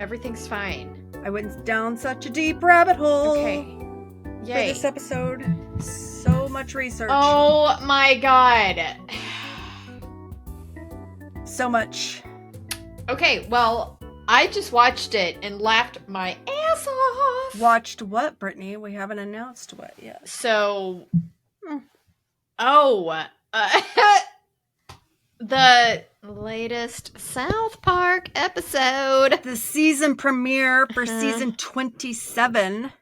Everything's fine. I went down such a deep rabbit hole. Okay. For Yay. this episode. So much research. Oh my god. So much. Okay, well, I just watched it and laughed my ass off. Watched what, Brittany? We haven't announced what yet. So, the latest South Park episode. The season premiere for season 27.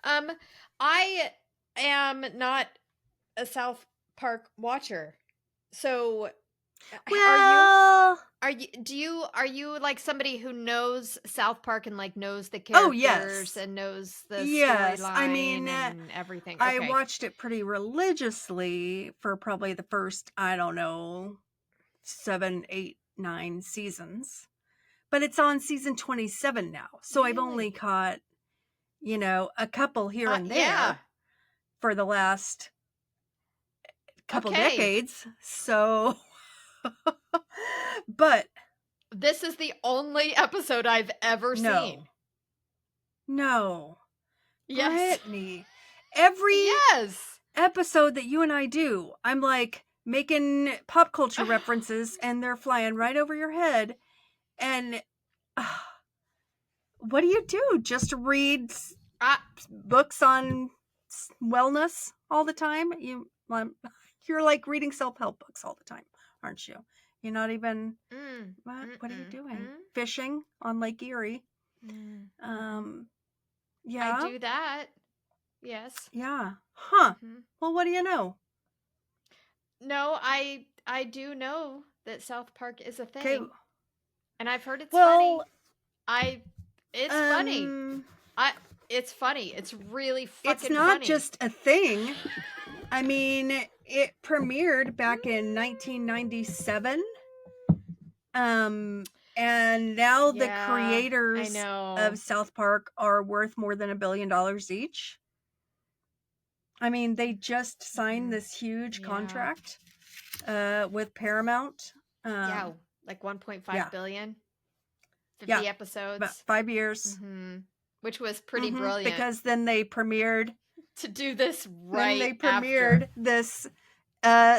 I am not a South Park watcher. So Well, are you like somebody who knows South Park and like knows the characters and knows the storyline I mean, and everything? I watched it pretty religiously for probably the first, 7, 8, 9 seasons. But it's on season 27 now. So Really? I've only caught, a couple here and there for the last couple decades. So, but this is the only episode I've ever seen. No. Yes. Brittany, every episode that you and I do, I'm like making pop culture references and they're flying right over your head. And what do you do? Just read books on wellness all the time? You're like reading self-help books all the time, aren't you? You're not even what are you doing? Fishing on Lake Erie. Yeah. I do that. Yes. Yeah. Huh. Well, what do you know? No, I do know that South Park is a thing. Okay. And I've heard it's funny. It's funny. It's funny. It's really fucking funny. It's not just a thing. I mean, it premiered back in 1997. And now the creators of South Park are worth more than $1 billion each. I mean, they just signed this huge contract with Paramount. Like 1.5 billion. 50 episodes. About 5 years. Which was pretty brilliant. Because then they premiered to do this this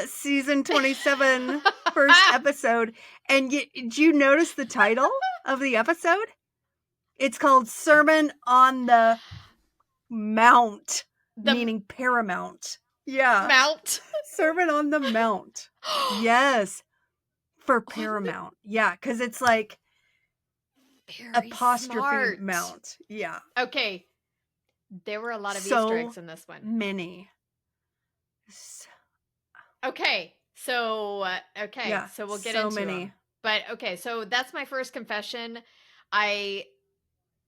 season 27 first episode. And did you notice the title of the episode? It's called Sermon on the Mount, meaning Paramount. Yeah. Mount. Sermon on the Mount. Yes. For Paramount. Yeah, because it's like very apostrophe smart. Mount. Yeah. Okay. There were a lot of Easter eggs in this one. Many. Okay. So, so we'll get into them. But, okay, so that's my first confession. I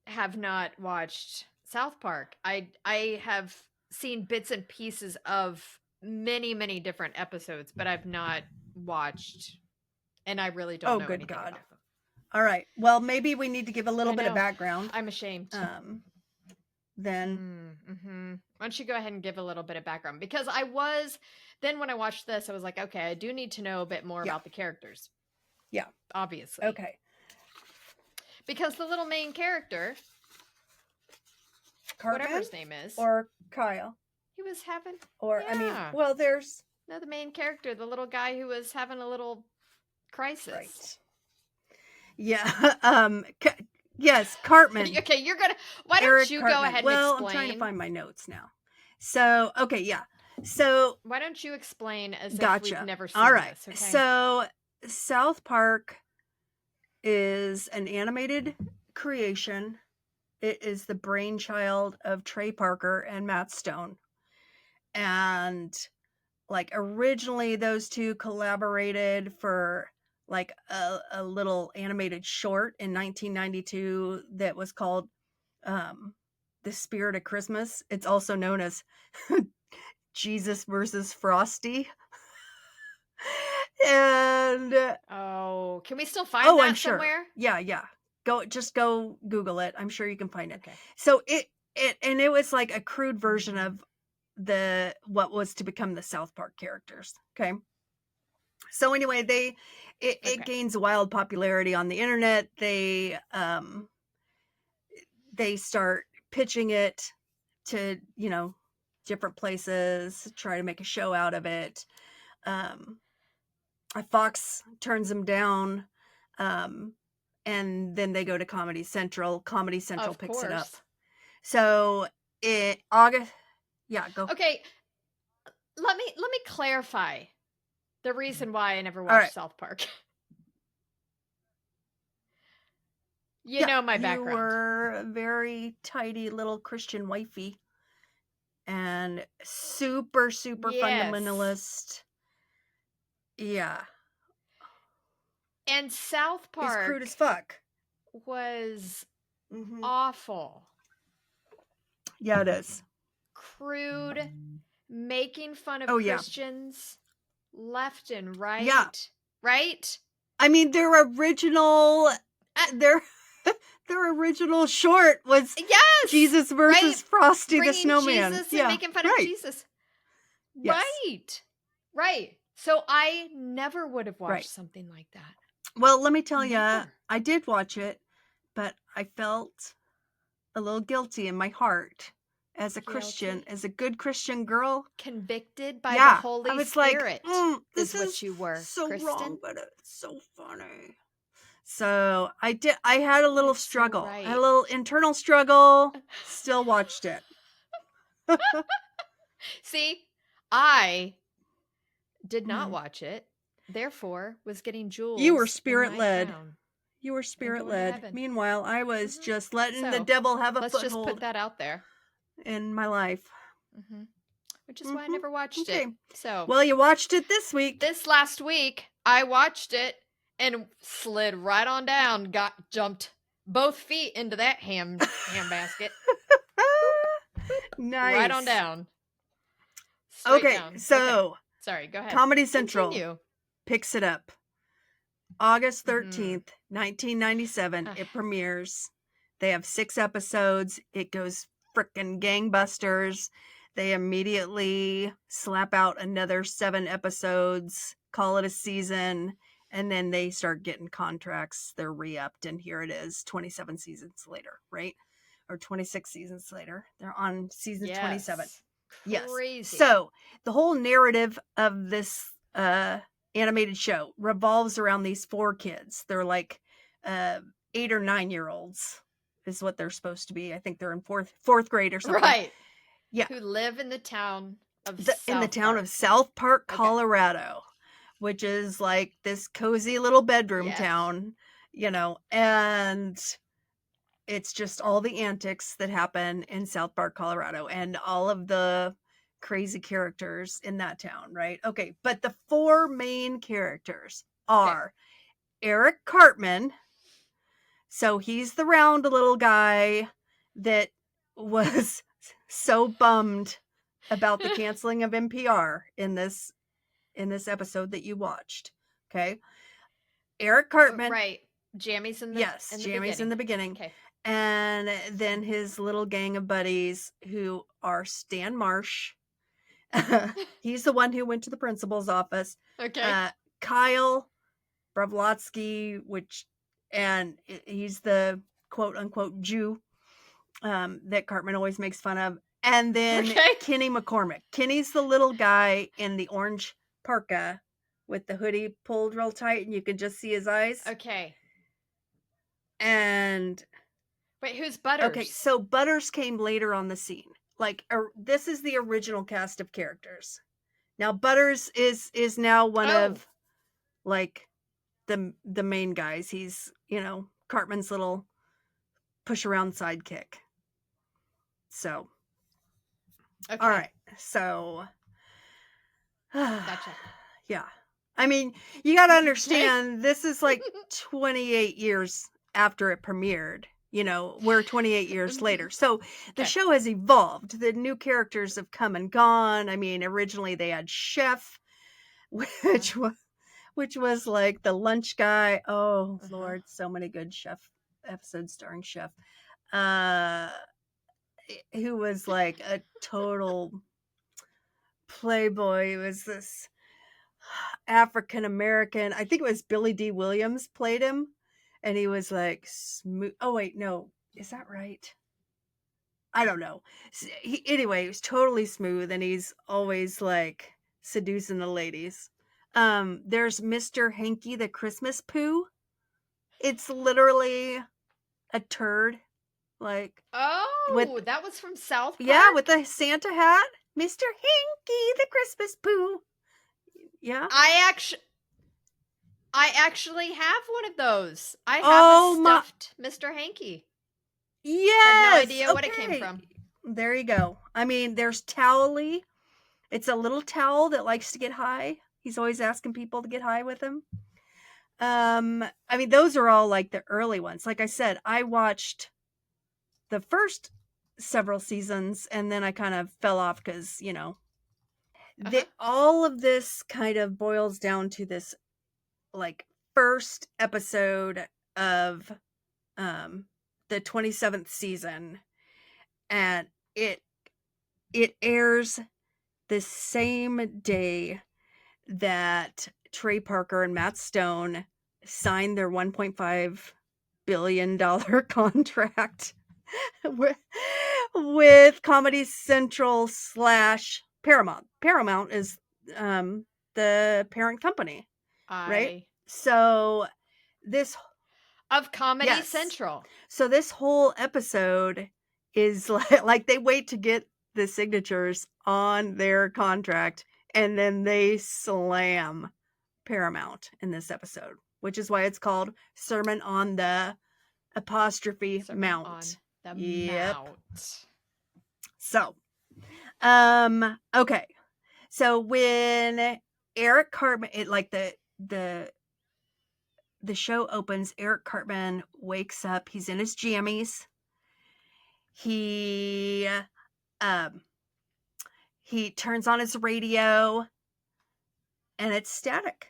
have not watched South Park. I have seen bits and pieces of many, many different episodes, but I've not watched, and I really don't know anything about them. All right. Well, maybe we need to give a little bit of background. I'm ashamed. Then. Why don't you go ahead and give a little bit of background? Because then when I watched this, I was like, okay, I do need to know a bit more about the characters. Yeah. Obviously. Okay. Because the little main character, Cartman? Whatever his name is. Or Kyle. He was having... there's... No, the main character, the little guy who was having a little crisis. Right. Yeah. Yes, Cartman. Okay, why don't you go ahead and explain? I'm trying to find my notes now. So, okay, yeah. So... Why don't you explain as if we've never seen All right. this, okay? So, South Park is an animated creation. It is the brainchild of Trey Parker and Matt Stone. And, like, originally those two collaborated for... like a little animated short in 1992 that was called The Spirit of Christmas. It's also known as Jesus versus Frosty. And can we still find that I'm somewhere? Sure. Yeah. Go Google it. I'm sure you can find it. Okay. So it was like a crude version of what was to become the South Park characters. Okay. So anyway, it gains wild popularity on the internet. They start pitching it to, different places, try to make a show out of it. Fox turns them down, and then they go to Comedy Central. Comedy Central picks it up. So August, go. Okay, let me clarify the reason why I never watched South Park. You know my background. You were a very tidy little Christian wifey. And super fundamentalist. Yeah. And South Park is crude as fuck. Was awful. Yeah, it is. Crude, making fun of Christians left and right. Yeah. Right? I mean, their original their original short was Jesus versus Frosty the Snowman. Jesus and making fun of Jesus. Yes. Right. So I never would have watched something like that. Well, let me tell you, I did watch it, but I felt a little guilty in my heart as a Christian, as a good Christian girl. Convicted by the Holy Spirit. Like, this is what you were, so Kristen. Wrong, but it's so funny. So I had a little struggle. I had a little internal struggle. Still watched it. See, I did not watch it. Therefore, was getting jewels. You were spirit-led. You were spirit-led. Meanwhile, I was just letting the devil have a foothold. Let's just put that out there. In my life. Which is why I never watched it. So, well, you watched it this week. This last week, I watched it and slid right on down. Jumped both feet into that ham basket. Nice. Right on down. Straight down. So sorry, go ahead. Comedy Central picks it up. August 13th, 1997. It premieres. They have 6 episodes. It goes frickin' gangbusters. They immediately slap out another 7 episodes, call it a season, and then they start getting contracts. They're re-upped, and here it is 27 seasons later, right? Or 26 seasons later. They're on season 27. Crazy. Yes. So the whole narrative of this animated show revolves around these 4 kids. They're like 8 or 9-year-olds is what they're supposed to be. I think they're in fourth grade or something. Right. Yeah. Who live in the town of South Park, Colorado, which is like this cozy little bedroom town, and it's just all the antics that happen in South Park, Colorado, and all of the crazy characters in that town, right? Okay, but the 4 main characters are Eric Cartman. So he's the round little guy that was so bummed about the canceling of NPR in this episode that you watched. Okay. Eric Cartman. Right. Jammy's in the Jammy's in the beginning. Okay. And then his little gang of buddies who are Stan Marsh. He's the one who went to the principal's office. Okay. Kyle Bravlotsky, and he's the quote unquote Jew that Cartman always makes fun of. And then Kenny McCormick. Kenny's the little guy in the orange parka with the hoodie pulled real tight and you can just see his eyes. Okay. And wait, who's Butters? Okay, so Butters came later on the scene. Like this is the original cast of characters. Now Butters is now one of like the main guys. He's, Cartman's little push around sidekick. So all right. So gotcha. Yeah. I mean, you got to understand this is like 28 years after it premiered. We're 28 years later. So the show has evolved. The new characters have come and gone. I mean, originally they had Chef, which was like the lunch guy. Oh, Lord, so many good Chef episodes starring Chef. Who was like a total playboy. He was this African American. I think it was Billy D. Williams played him, and he was like smooth. Oh wait, no, is that right? I don't know. Anyway, he was totally smooth, and he's always like seducing the ladies. There's Mr. Hanky the Christmas Poo. It's literally a turd, like that was from South Park. Yeah, with the Santa hat, Mr. Hanky the Christmas Poo. Yeah, I actually have one of those. I have a stuffed Mr. Hanky. Yes. Had no idea what it came from. There you go. I mean, there's Towley. It's a little towel that likes to get high. He's always asking people to get high with him. I mean, those are all like the early ones. Like I said, I watched the first several seasons and then I kind of fell off because, you know, all of this kind of boils down to this like first episode of the 27th season, and it airs the same day that Trey Parker and Matt Stone signed their $1.5 billion contract with Comedy Central / Paramount. Paramount is the parent company, right? So this of Comedy Central. So this whole episode is like they wait to get the signatures on their contract, and then they slam Paramount in this episode, which is why it's called Sermon on the Mount. On the Mount. So, okay. So when Eric Cartman, the show opens, Eric Cartman wakes up. He's in his jammies. He turns on his radio and it's static.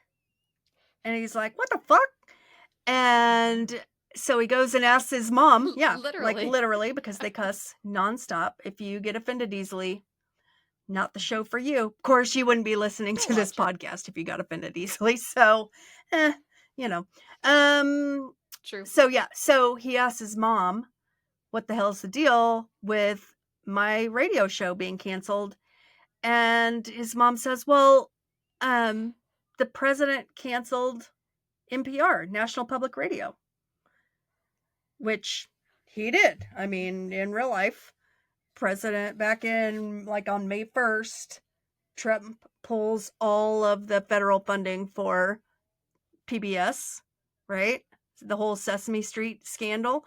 And he's like, what the fuck? And so he goes and asks his mom. Yeah, literally, because they cuss nonstop. If you get offended easily, not the show for you. Of course, you wouldn't be listening to this podcast if you got offended easily. So, you know. True. So he asks his mom, what the hell's the deal with my radio show being canceled? And his mom says, well, the president canceled NPR, National Public Radio, which he did. I mean, in real life, president back in like on May 1st, Trump pulls all of the federal funding for PBS, right? The whole Sesame Street scandal,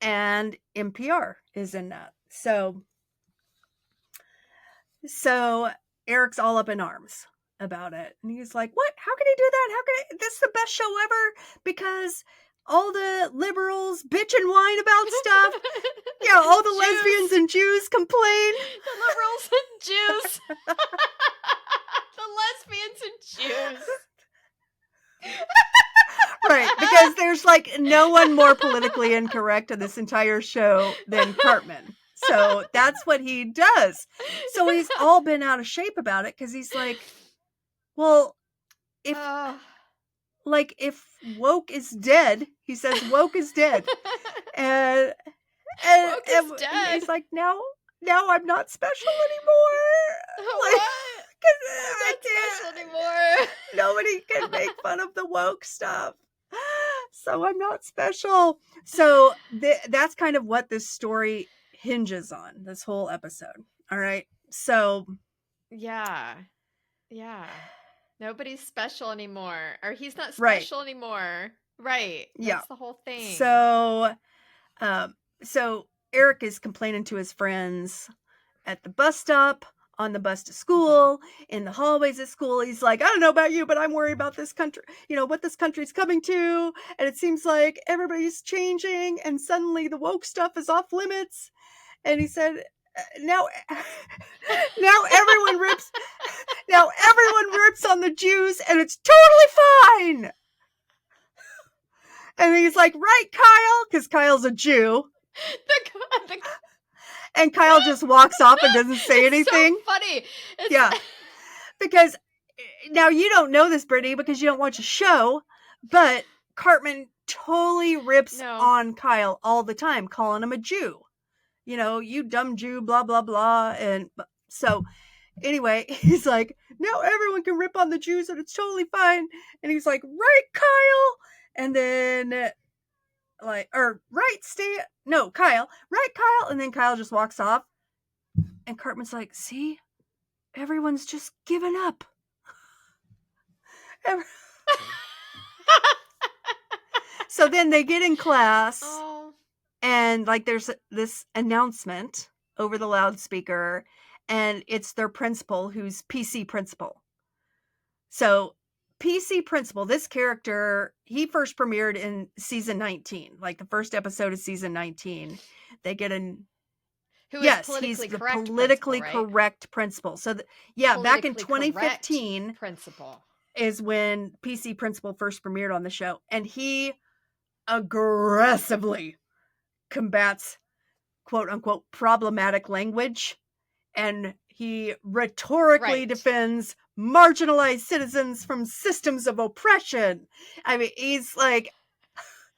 and NPR is in that. So Eric's all up in arms about it. And he's like, what? How can he do that? This is the best show ever because all the liberals bitch and whine about stuff. Yeah, all the lesbians and Jews complain. The liberals and Jews. The lesbians and Jews. Right, because there's like no one more politically incorrect in this entire show than Cartman. So that's what he does. So he's all been out of shape about it because he's like, well, if woke is dead, he says woke is dead. And woke is dead. He's like, now I'm not special anymore. What? I'm not special anymore. Nobody can make fun of the woke stuff. So I'm not special. So that's kind of what this story hinges on, this whole episode. All right. So yeah. Nobody's special anymore, or he's not special anymore. Right. That's the whole thing. So Eric is complaining to his friends at the bus stop, on the bus to school, in the hallways at school. He's like, I don't know about you, but I'm worried about this country, what this country's coming to. And it seems like everybody's changing and suddenly the woke stuff is off limits. And he said, now everyone rips on the Jews and it's totally fine. And he's like, right, Kyle? Because Kyle's a Jew. And Kyle just walks off and doesn't say anything. So funny. Yeah. Because now you don't know this, Brittany, because you don't watch a show, but Cartman totally rips on Kyle all the time, calling him a Jew. You know, you dumb Jew, blah, blah, blah. And so anyway, he's like, now everyone can rip on the Jews and it's totally fine. And he's like, right, Kyle? And then like, or right, Kyle, right, Kyle? And then Kyle just walks off. And Cartman's like, see, everyone's just given up. So then they get in class and like there's this announcement over the loudspeaker and it's their principal who's PC Principal. So PC Principal, this character, he first premiered in season 19, like the first episode of season 19. They get in. He's the politically correct principal. So back in 2015 principal is when PC Principal first premiered on the show, and he aggressively combats quote unquote problematic language, and he rhetorically defends marginalized citizens from systems of oppression. I mean, he's like,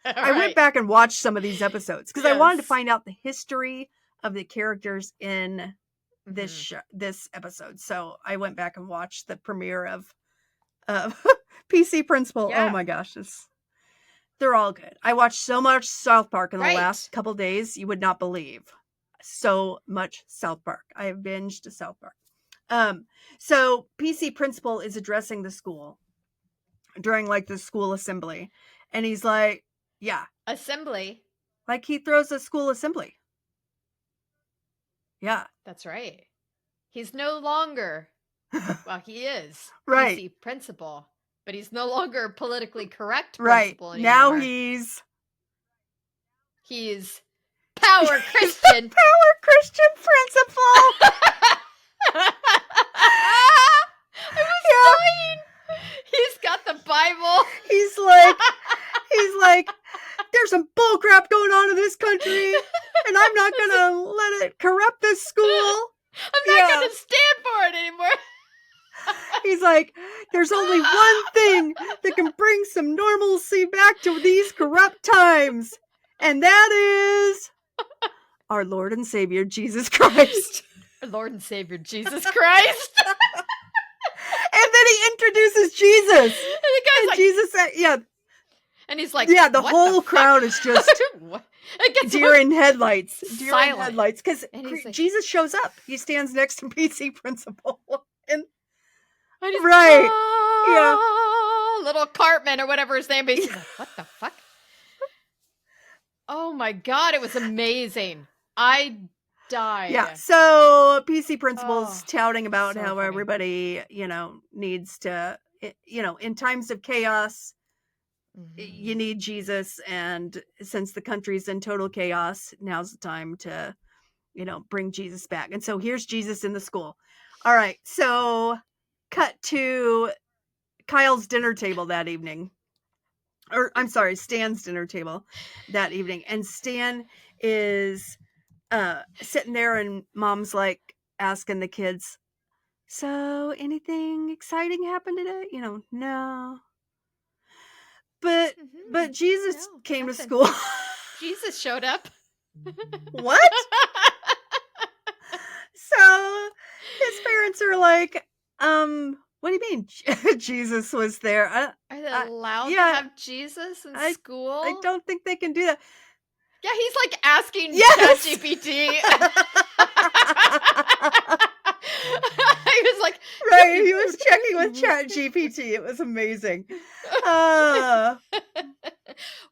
I went back and watched some of these episodes because I wanted to find out the history of the characters in this this episode. So I went back and watched the premiere of PC Principal. Oh my gosh, they're all good. I watched so much South Park in the last couple days, you would not believe. So much South Park. I have binged South Park. So PC Principal is addressing the school during like the school assembly, and he's like, assembly, like he throws a school assembly. Yeah, that's right. He's no longer, well, he is PC Principal, but he's no longer politically correct principal anymore. Now he's Power Christian. Power Christian Principal. I was dying. He's got the Bible. He's like, there's some bullcrap going on in this country, and I'm not gonna let it corrupt this school. I'm not gonna stand for it anymore. He's like, there's only one thing that can bring some normalcy back to these corrupt times, and that is our Lord and Savior, Jesus Christ. Our Lord and Savior, Jesus Christ. And then he introduces Jesus. And the guy's like, Jesus said, and he's like, the whole crowd is just deer in headlights. Deer in headlights. Because Jesus shows up. He stands next to PC Principal. And he's right. Little Cartman or whatever his name is. He's like, what the fuck? Oh my God, it was amazing. I died. Yeah, so PC Principal's touting about how everybody, needs to, in times of chaos, you need Jesus. And since the country's in total chaos, now's the time to, bring Jesus back. And so here's Jesus in the school. All right, so cut to Kyle's dinner table that evening. Or I'm sorry, Stan's dinner table that evening. And Stan is sitting there and Mom's like asking the kids, so anything exciting happened today? No. But Jesus came to school. Jesus showed up. What? So his parents are like, what do you mean Jesus was there? Are they allowed to have Jesus in school? I don't think they can do that. Yeah, he's like asking ChatGPT. He was like, he was checking with ChatGPT. It was amazing.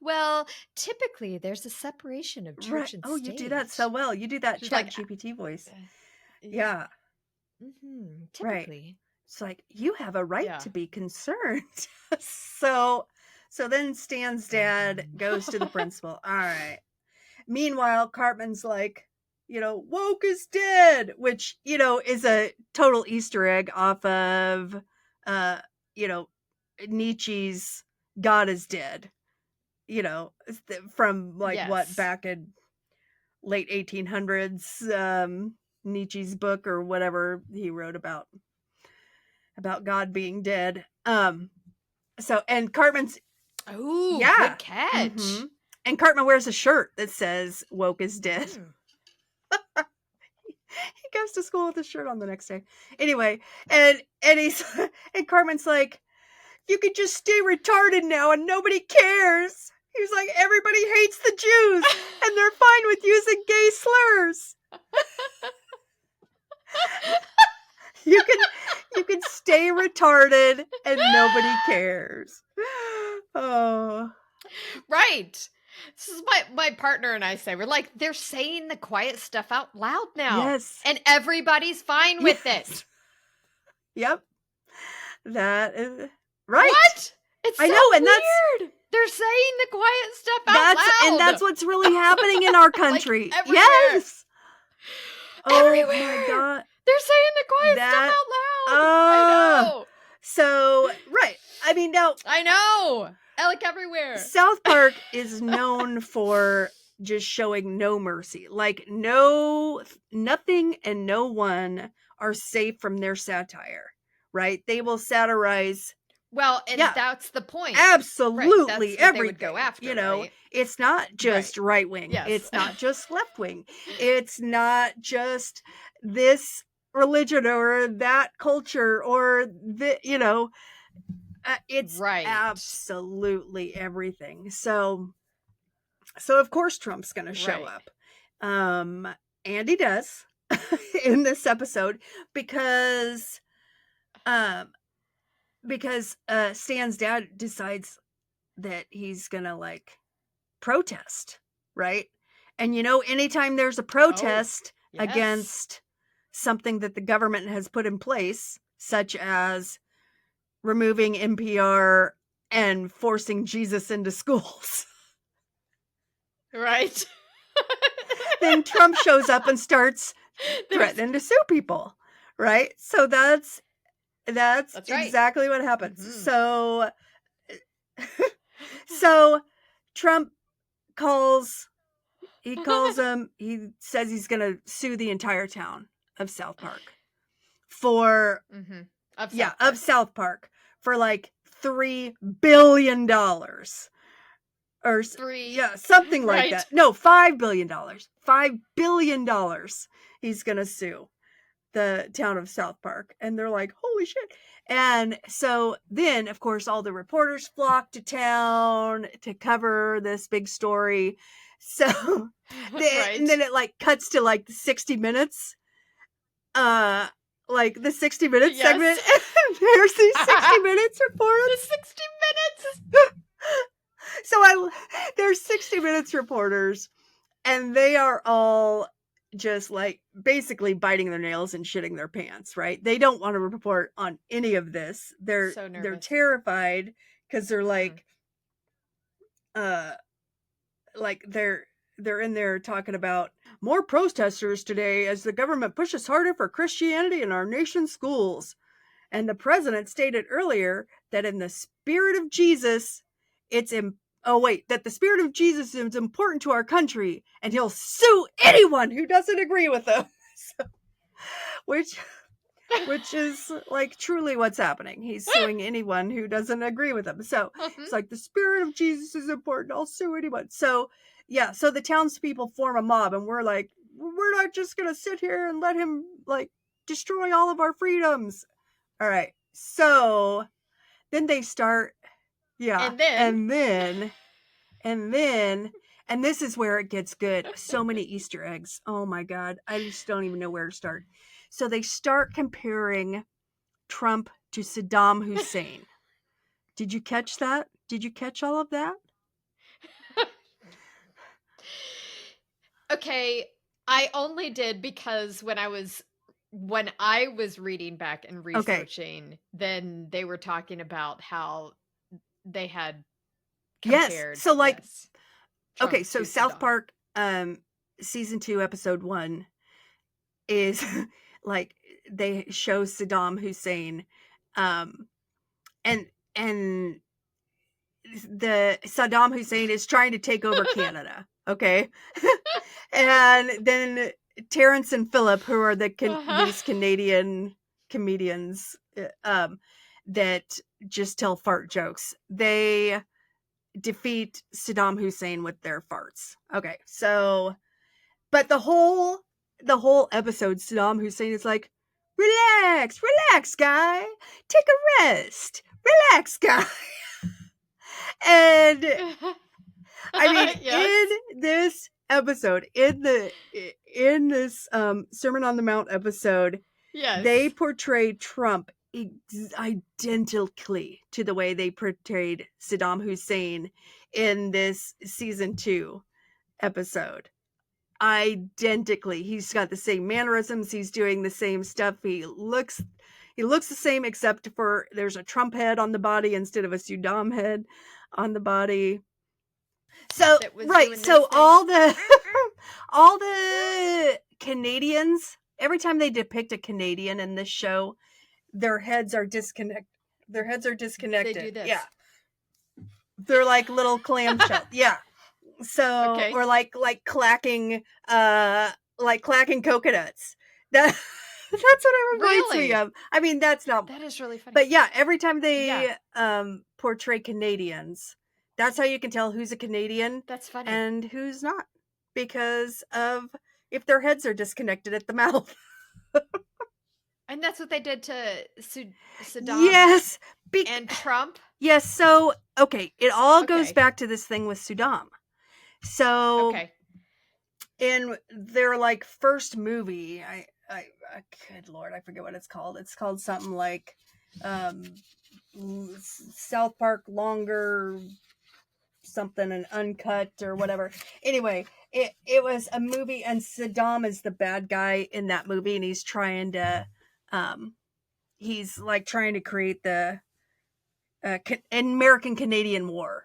Well, typically there's a separation of church and state. Oh, you do that so well. You do that ChatGPT voice. Yeah. Mm-hmm. Typically. Right. It's like, you have a right to be concerned. So then Stan's dad goes to the principal. All right. Meanwhile, Cartman's like, woke is dead, which, is a total Easter egg off of, Nietzsche's God is Dead, from what, back in late 1800s, Nietzsche's book or whatever he wrote about about God being dead. So, and Cartman's... Oh, yeah. Good catch. Mm-hmm. And Cartman wears a shirt that says woke is dead. He goes to school with a shirt on the next day. Anyway, and Cartman's like, you could just stay retarded now and nobody cares. He was like, everybody hates the Jews and they're fine with using gay slurs. You can stay retarded and nobody cares. Oh. Right. This is my partner and I say. We're like, they're saying the quiet stuff out loud now. Yes. And everybody's fine with it. Yep. That is right. What? It's so weird. They're saying the quiet stuff out loud. And that's what's really happening in our country. Like everywhere. Yes. Everywhere. Oh my God. They're saying the quiet stuff out loud. I know. So, right. I mean, now. I know. Like everywhere. South Park is known for just showing no mercy. Like nothing and no one are safe from their satire, right? They will satirize. Well, and that's the point. Absolutely. Right. Everything. They would go after, you know, right? It's not just right wing. Yes. It's not just left wing. It's not just this religion or that culture or the, you know, it's absolutely everything. So of course Trump's going to show up. And he does in this episode because Stan's dad decides that he's going to like protest, right? And you know, anytime there's a protest against something that the government has put in place, such as removing NPR and forcing Jesus into schools. Right. Then Trump shows up and starts threatening to sue people. Right? So that's exactly what happens. Mm-hmm. So Trump calls him, he says he's going to sue the entire town of South Park for of South Park for like $3 billion or something like that. No, $5 billion. $5 billion he's gonna sue the town of South Park. And they're like, holy shit. And so then, of course, all the reporters flock to town to cover this big story. So and then it like cuts to like 60 minutes. Like the 60 Minutes segment. And there's these 60 Minutes reporters. The 60 Minutes. So there's 60 Minutes reporters, and they are all just like basically biting their nails and shitting their pants, right? They don't want to report on any of this. They're terrified because they're like, they're in there talking about more protesters today as the government pushes harder for Christianity in our nation's schools. And the president stated earlier that in the spirit of Jesus, that the spirit of Jesus is important to our country, and he'll sue anyone who doesn't agree with him. So, which is like truly what's happening. He's suing anyone who doesn't agree with him. So it's like the spirit of Jesus is important. I'll sue anyone. So yeah, so the townspeople form a mob, and we're like, we're not just going to sit here and let him like destroy all of our freedoms. All right. So then they start, and this is where it gets good. So many Easter eggs. Oh my God. I just don't even know where to start. So they start comparing Trump to Saddam Hussein. Did you catch that? Did you catch all of that? Okay, I only did because when I was reading back and researching, then they were talking about how they had compared. Yes. So like, okay, so South Park, season 2, episode 1 is like they show Saddam Hussein, and the Saddam Hussein is trying to take over Canada. Okay. And then Terrence and Philip, who are these Canadian comedians that just tell fart jokes. They defeat Saddam Hussein with their farts. Okay, so, but the whole episode, Saddam Hussein is like, relax, guy, take a rest, relax, guy. And I mean, yes. In this episode, in this Sermon on the Mount episode, yes, they portrayed Trump identically to the way they portrayed Saddam Hussein in this season 2 episode. Identically. He's got the same mannerisms. He's doing the same stuff. He looks the same, except for there's a Trump head on the body instead of a Saddam head on the body. So right, so all the all the Canadians, every time they depict a Canadian in this show, their heads are disconnected. They do this. Yeah. They're like little clamshells. Yeah. So okay. Or like clacking coconuts. That's what it reminds me of. I mean, that is really funny. But yeah, every time they portray Canadians, that's how you can tell who's a Canadian. That's funny. And who's not. Because of if their heads are disconnected at the mouth. And that's what they did to Saddam. Yes. And Trump. Yes. So, okay. It all goes back to this thing with Saddam. So, in their like first movie, I good Lord, I forget what it's called. It's called something like South Park Longer something and Uncut or whatever. Anyway, it was a movie and Saddam is the bad guy in that movie, and he's trying to create the American-Canadian War.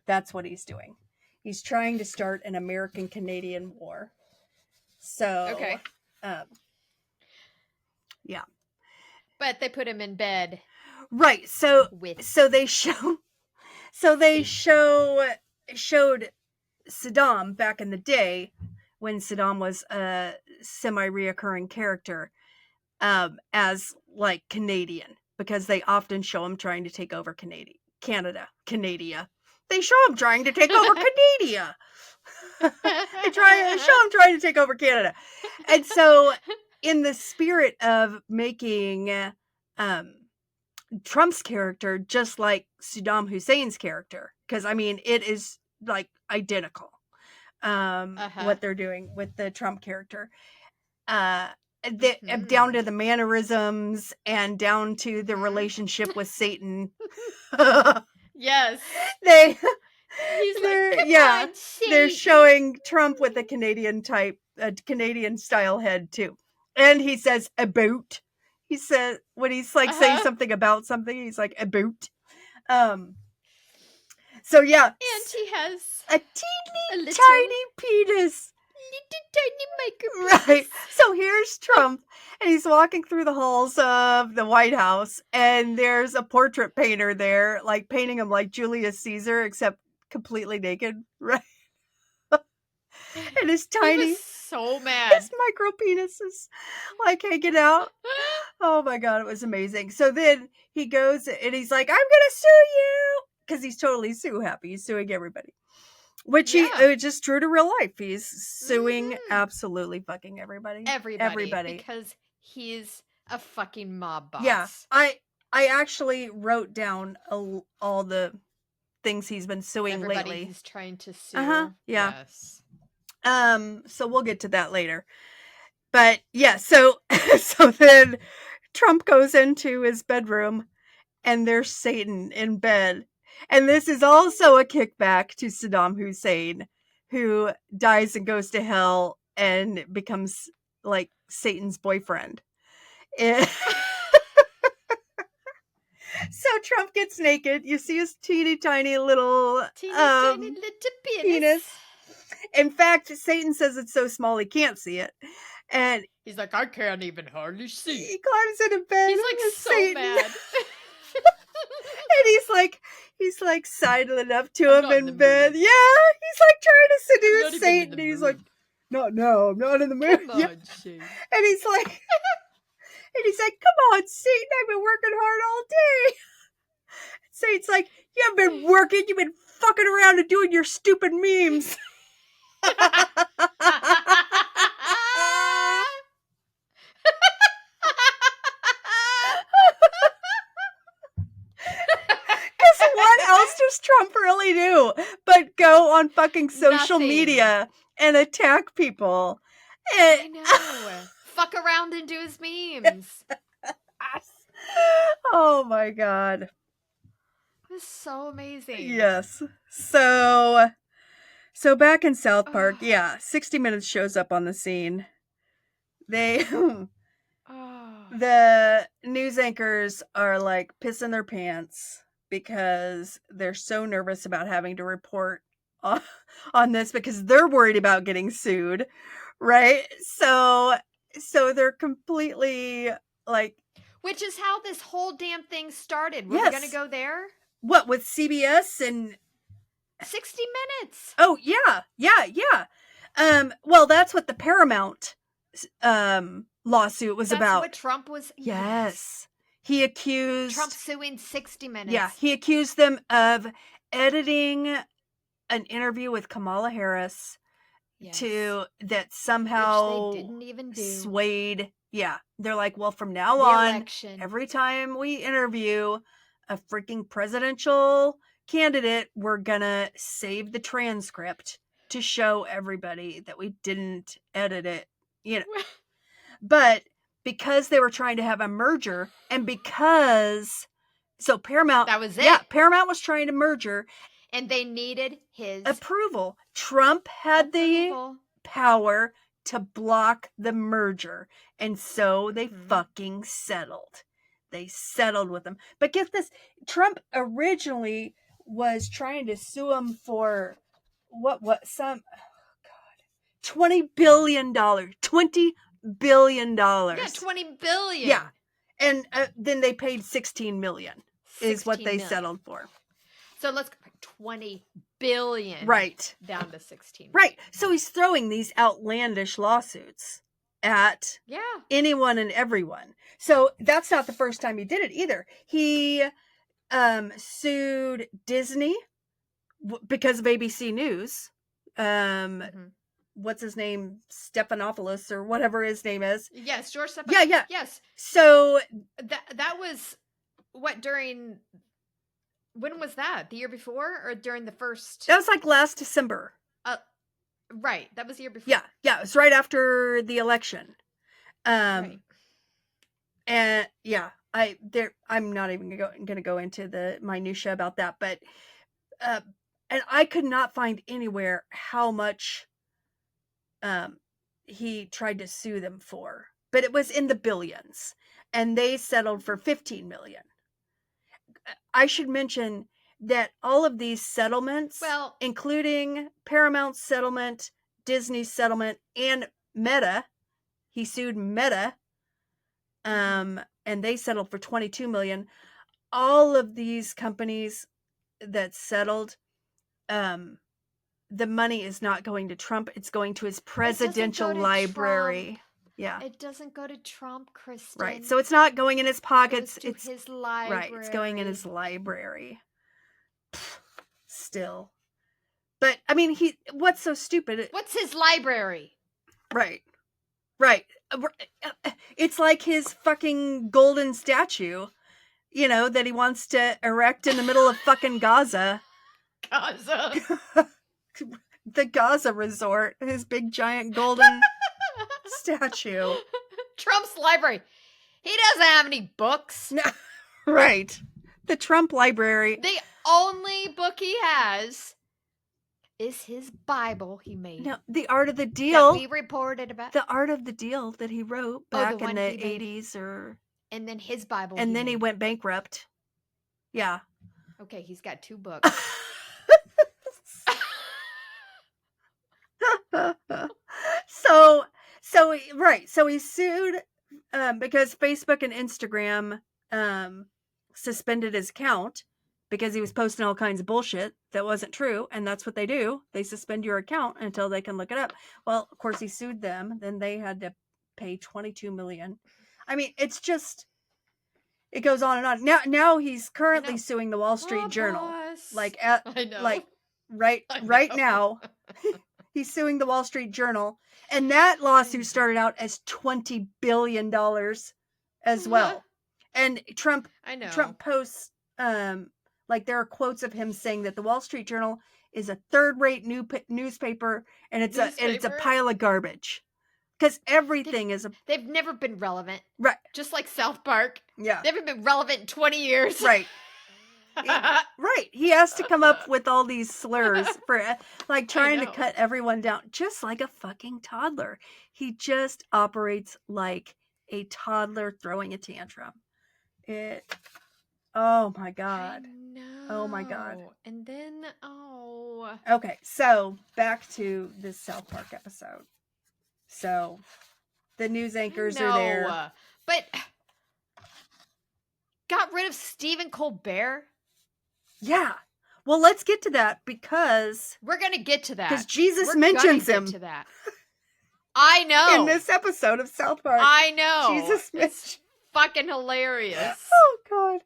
That's what he's doing. He's trying to start an American-Canadian War. So, yeah. But they put him in bed. Right. So they showed Saddam back in the day when Saddam was a semi-reoccurring character as like Canadian, because they often show him trying to take over Canada. They show him trying to take over Canada. They show him trying to take over Canada. And so in the spirit of making Trump's character just like Saddam Hussein's character, because I mean it is like identical what they're doing with the Trump character, down to the mannerisms and down to the relationship with Satan. Yes, they're on, showing Trump with a Canadian style head too, and he says about. He said when he's like saying something about something, he's like about. So yeah, and he has a teeny tiny penis, little tiny micro penis. Right. So here's Trump, and he's walking through the halls of the White House, and there's a portrait painter there, like painting him like Julius Caesar, except completely naked, right? And his tiny. He was so mad. His micro penis is like hanging out. Oh my God, it was amazing. So then he goes and he's like, I'm gonna sue you, because he's totally sue happy. He's suing everybody, which he just true to real life. He's suing absolutely fucking everybody. Everybody, because he's a fucking mob boss. Yeah, I actually wrote down all the things he's been suing lately. He's trying to sue. Yeah. Yes. So we'll get to that later. But yeah, so then Trump goes into his bedroom and there's Satan in bed. And this is also a kickback to Saddam Hussein, who dies and goes to hell and becomes like Satan's boyfriend. So Trump gets naked. You see his teeny tiny little penis. In fact, Satan says it's so small he can't see it. And he's like, I can't even hardly see. He climbs into bed. He's like so Satan. mad. And he's like sidling up to him in bed. Yeah, he's like trying to seduce Satan. He's like, no, I'm not in the mood. Come on, Satan. And he's like, And he's like, come on, Satan, I've been working hard all day. Satan's like, you haven't been working, you've been fucking around and doing your stupid memes. Because what else does Trump really do but go on fucking social media and attack people? I know. Fuck around and do his memes. Oh my God. It was so amazing. Yes. So back in South Park, 60 Minutes shows up on the scene. The news anchors are like pissing their pants because they're so nervous about having to report on this because they're worried about getting sued, right? So they're completely like, which is how this whole damn thing started. Were we going to go there? What, with CBS and 60 Minutes? Oh yeah. Well, that's what the Paramount lawsuit was about. That's what Trump was. Yes. He accused Trump suing 60 Minutes. Yeah, he accused them of editing an interview with Kamala Harris that somehow which they didn't even do. Swayed. Yeah, they're like, well, from now on, every time we interview a freaking presidential candidate, we're gonna save the transcript to show everybody that we didn't edit it, But because they were trying to have a merger, and because Paramount, that was it. Yeah, Paramount was trying to merger, and they needed his approval. Trump had the power to block the merger, and so they fucking settled. They settled with them. But get this, Trump originally was trying to sue him for $20 billion. $20 billion. Yeah, $20 billion. Yeah. And then they paid $16 million is what they settled for. So let's go 20 billion down to 16 million. Right. So he's throwing these outlandish lawsuits at anyone and everyone. So that's not the first time he did it either. He sued Disney because of ABC News. What's his name? Stephanopoulos or whatever his name is. Yes, George Stephanopoulos. Yeah. Yes. So that was what when was that? The year before or during the first? That was like last December. Right. That was the year before. Yeah. It was right after the election. Right. And yeah, I'm not even going to go into the minutia about that, but and I could not find anywhere how much he tried to sue them for, but it was in the billions, and they settled for $15 million. I should mention that all of these settlements, including Paramount's settlement, Disney's settlement, and Meta, he sued Meta, and they settled for $22 million. All of these companies that settled, the money is not going to Trump. It's going to his presidential library. Trump. Yeah. It doesn't go to Trump, Kristen. Right. So it's not going in his pockets. It's his library. Right. It's going in his library. Still. But, I mean, what's so stupid? What's his library? Right. It's like his fucking golden statue, that he wants to erect in the middle of fucking Gaza. The Gaza resort, his big giant golden statue. Trump's library. He doesn't have any books. No, right. The Trump library. The only book he has is his Bible he made. No, The Art of the Deal. That we reported about. The Art of the Deal that he wrote back in the 80s and then his Bible. And then he went bankrupt. Yeah. Okay, he's got 2 books. So he sued because Facebook and Instagram suspended his account because he was posting all kinds of bullshit that wasn't true, and that's what they do. They suspend your account until they can look it up. Well, of course he sued them. Then they had to pay $22 million. I mean, it's just, it goes on and on. Now he's currently suing the Wall Street Journal. Boss. Like I know. Like right now, he's suing the Wall Street Journal, and that lawsuit started out as $20 billion as well. And Trump posts, like, there are quotes of him saying that the Wall Street Journal is a third-rate newspaper, and it's a pile of garbage. Because everything they've never been relevant. Right. Just like South Park. Yeah. They haven't been relevant in 20 years. Right. Right. He has to come up with all these slurs for, like, trying to cut everyone down, just like a fucking toddler. He just operates like a toddler throwing a tantrum. Oh my God. I know. Oh my God. And then, Okay, so back to this South Park episode. So, the news anchors are there. But got rid of Stephen Colbert? Yeah. Well, let's get to that because... We're going to get to that. Because Jesus mentions him. To that. I know. In this episode of South Park. I know. Jesus mentions... It's fucking hilarious. Oh, God.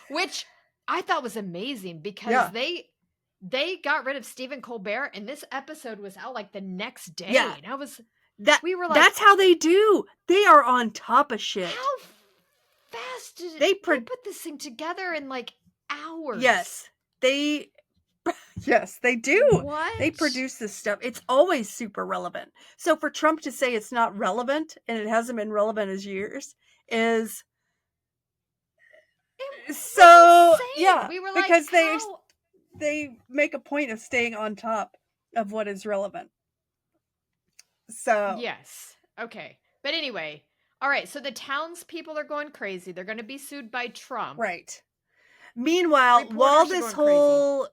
Which I thought was amazing because they got rid of Stephen Colbert and this episode was out like the next day. Yeah. And we were like, that's how they do. They are on top of shit. How fast did they put this thing together in like hours? Yes. Yes, they do. What? They produce this stuff. It's always super relevant. So for Trump to say it's not relevant and it hasn't been relevant as years is so yeah. We were like, because they make a point of staying on top of what is relevant. So yes. Okay. But anyway, all right. So the townspeople are going crazy. They're going to be sued by Trump. Right. Meanwhile, while this whole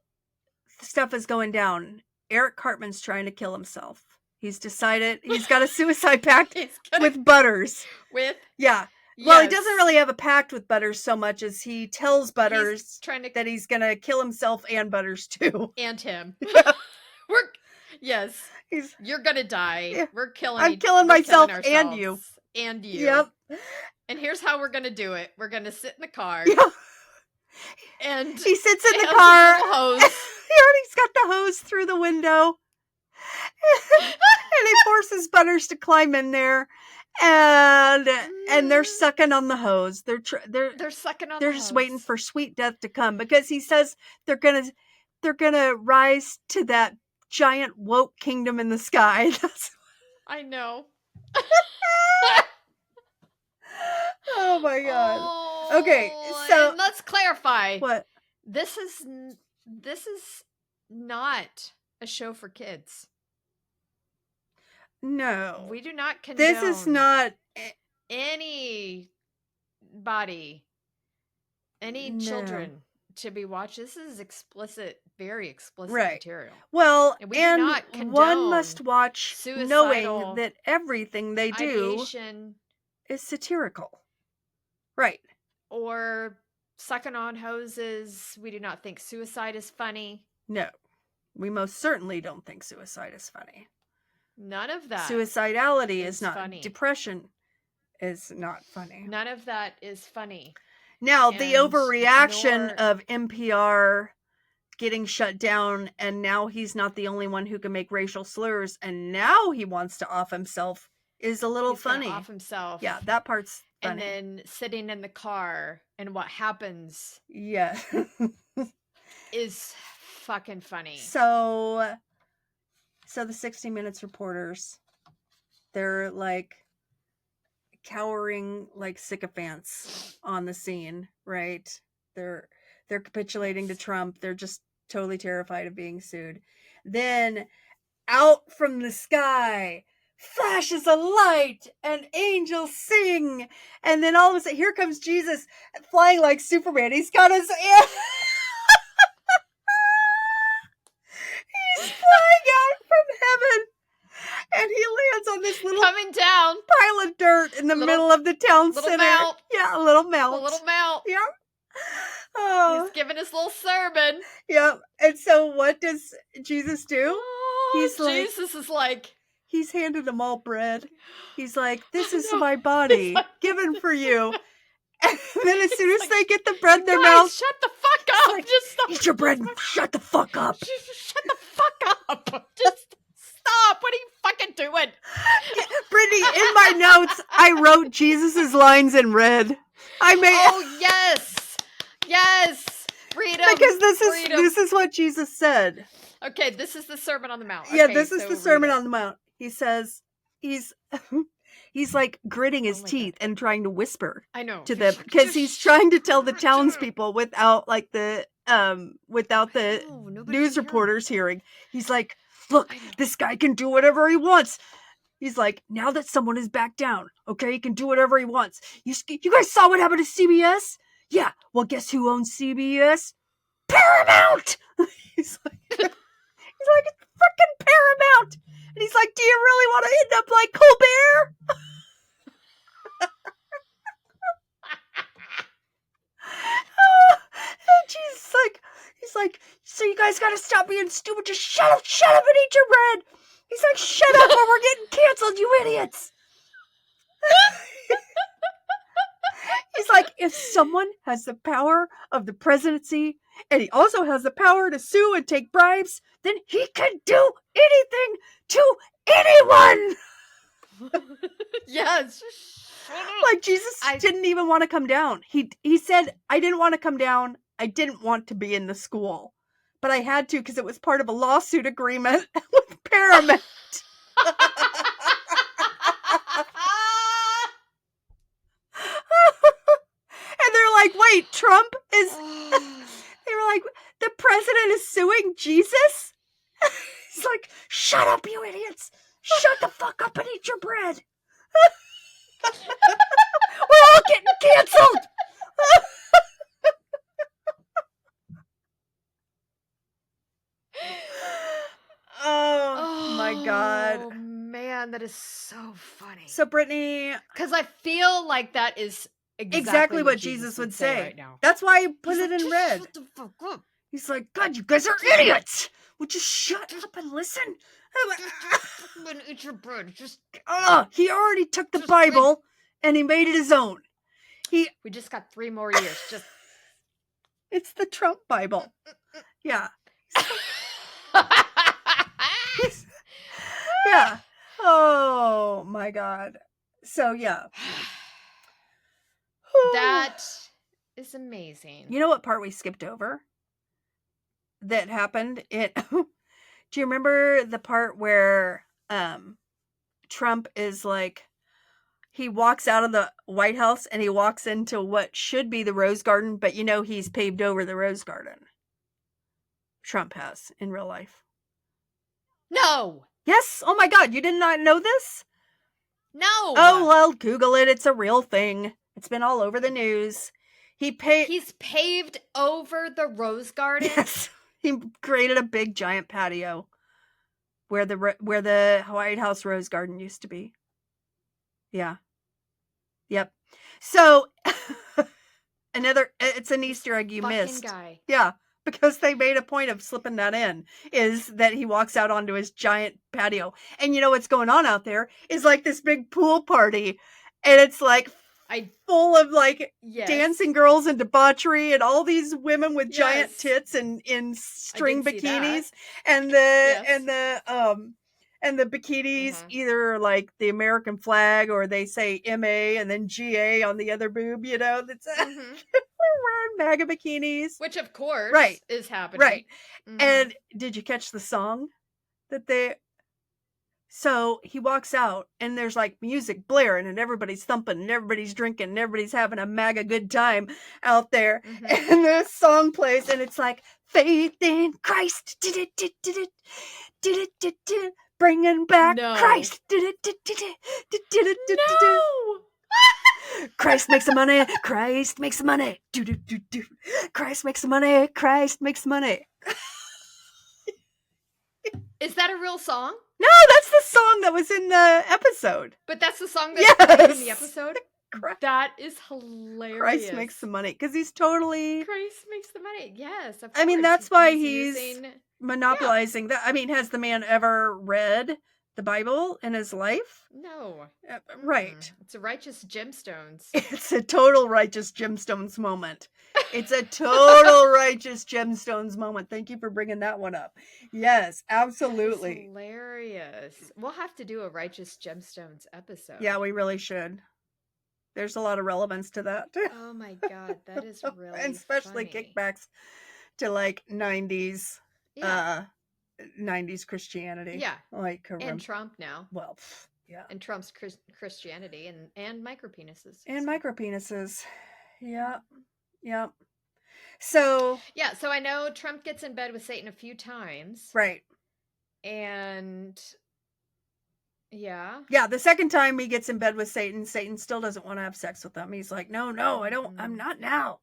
stuff is going down, Eric Cartman's trying to kill himself. He's decided he's got a suicide pact with Butters. Yeah. Yes. Well, he doesn't really have a pact with Butters so much as he tells Butters that he's going to kill himself and Butters too. And him. You're going to die. Yeah. I'm killing myself and you. And you. Yep. And here's how we're going to do it. We're going to sit in the car. Yeah. And he sits in the car. Hose. He's got the hose through the window. And he forces Butters to climb in there. And they're sucking on the hose. They're sucking on. They're just waiting for sweet death to come because he says they're gonna rise to that giant woke kingdom in the sky. I know. Oh my God. Okay, so let's clarify. What? This is not a show for kids. No. We do not condone this is not anybody, any children to be watched. This is explicit, very explicit material. Well, and one must watch knowing that everything they do is satirical. Right. Or sucking on hoses. We do not think suicide is funny. No. We most certainly don't think suicide is funny. None of that. Suicidality is not funny. Depression is not funny. None of that is funny. Now, the overreaction of NPR getting shut down, and now he's not the only one who can make racial slurs, and now he wants to off himself is a little funny. Off himself. Yeah, that part's funny. And then sitting in the car, and what happens? Yeah. is fucking funny. So the 60 Minutes reporters, they're like cowering like sycophants on the scene, right? They're capitulating to Trump. They're just totally terrified of being sued. Then out from the sky flashes a light and angels sing. And then all of a sudden, here comes Jesus flying like Superman. He's got his... He's flying out from heaven, and he lands on this little coming down pile of dirt in the middle of the town center. Mount. Yeah, a little mount. A little mount. Yeah. Oh. He's giving his little sermon. Yeah. And so what does Jesus do? Jesus is like, he's handed them all bread. He's like, this is my body given for you. And then as soon as they get the bread in their mouth, shut the fuck up. Like, just stop. Eat your bread and shut the fuck up. Shut the fuck up. Just stop. What are you fucking doing? Brittany, in my notes, I wrote Jesus' lines in red. Oh, yes. Yes. Read them. Because this is what Jesus said. Okay, this is the Sermon on the Mount. Yeah, this is the Sermon on the Mount. He says, he's like gritting his teeth and trying to whisper. I know. To them because he's trying to tell the townspeople without like the news reporters hearing. He's like, look, this guy can do whatever he wants. He's like, now that someone is back down, okay, he can do whatever he wants. You guys saw what happened to CBS? Yeah. Well, guess who owns CBS? Paramount. He's like, it's freaking Paramount. And he's like, do you really want to end up like Colbert? And he's like, so you guys gotta stop being stupid. Just shut up and eat your bread. He's like, shut up or we're getting canceled, you idiots. He's like, if someone has the power of the presidency and he also has the power to sue and take bribes, then he can do anything to anyone. Yes. Like Jesus didn't even want to come down. He said, I didn't want to come down. I didn't want to be in the school, but I had to because it was part of a lawsuit agreement with Paramount. And they're like, wait, Trump is... They were like, the president is suing Jesus? He's like, shut up, you idiots. Shut the fuck up and eat your bread. We're all getting canceled. Oh my God. Oh man, that is so funny. So Brittany, because I feel like that is exactly what Jesus would say right now. That's why I put it in red. Shut the fuck up. He's like, God, you guys are idiots. Would you shut up and listen? Eat your bread. He already took the Bible and he made it his own. We just got 3 more years. It's the Trump Bible. Yeah. Yeah. Oh my God. So yeah. That is amazing. You know what part we skipped over? That happened? Do you remember the part where Trump is like, he walks out of the White House and he walks into what should be the Rose Garden, but he's paved over the Rose Garden. Trump has in real life. No. Yes. Oh my God. You did not know this? No. Oh, well, Google it. It's a real thing. It's been all over the news. He's paved over the Rose Garden? Yes. He created a big giant patio where the White House Rose Garden used to be. Yeah. Yep. So it's an Easter egg you missed. Guy. Yeah. Because they made a point of slipping that in, is that he walks out onto his giant patio. And what's going on out there is like this big pool party. And it's like full of like dancing girls and debauchery and all these women with giant tits and in string bikinis. And the bikinis either like the American flag or they say MA and then GA on the other boob, that's wearing MAGA bikinis. Which of course is happening. Right. Mm-hmm. And did you catch the song so he walks out and there's like music blaring and everybody's thumping and everybody's drinking and everybody's having a MAGA good time out there. Mm-hmm. And the song plays and it's like, faith in Christ. Bringing back Christ. No. Christ makes the money. Christ makes the money. Christ makes the money. Christ makes the money. Is that a real song? No, that's the song that was in the episode. But that's the song that's played in the episode? That is hilarious. Christ makes the money. Because he's totally... Christ makes the money. Yes, of course. I mean, that's why he's monopolizing that. I mean, has the man ever read the Bible in his life? No. Right. It's a righteous gemstones. It's a total righteous gemstones moment. It's a total righteous gemstones moment. Thank you for bringing that one up. Yes, absolutely. That is hilarious. We'll have to do a righteous gemstones episode. Yeah, we really should. There's a lot of relevance to that. Oh my God, that is really and especially funny. kickbacks to like 90s 90s Christianity. Yeah. Like and Trump now. Well, yeah. And Trump's Christianity and micropenises. And micropenises. Yeah. Yeah. So yeah, so I know Trump gets in bed with Satan a few times. Right. And yeah. Yeah, the second time he gets in bed with Satan, Satan still doesn't want to have sex with him. He's like, no, I don't. I'm not now.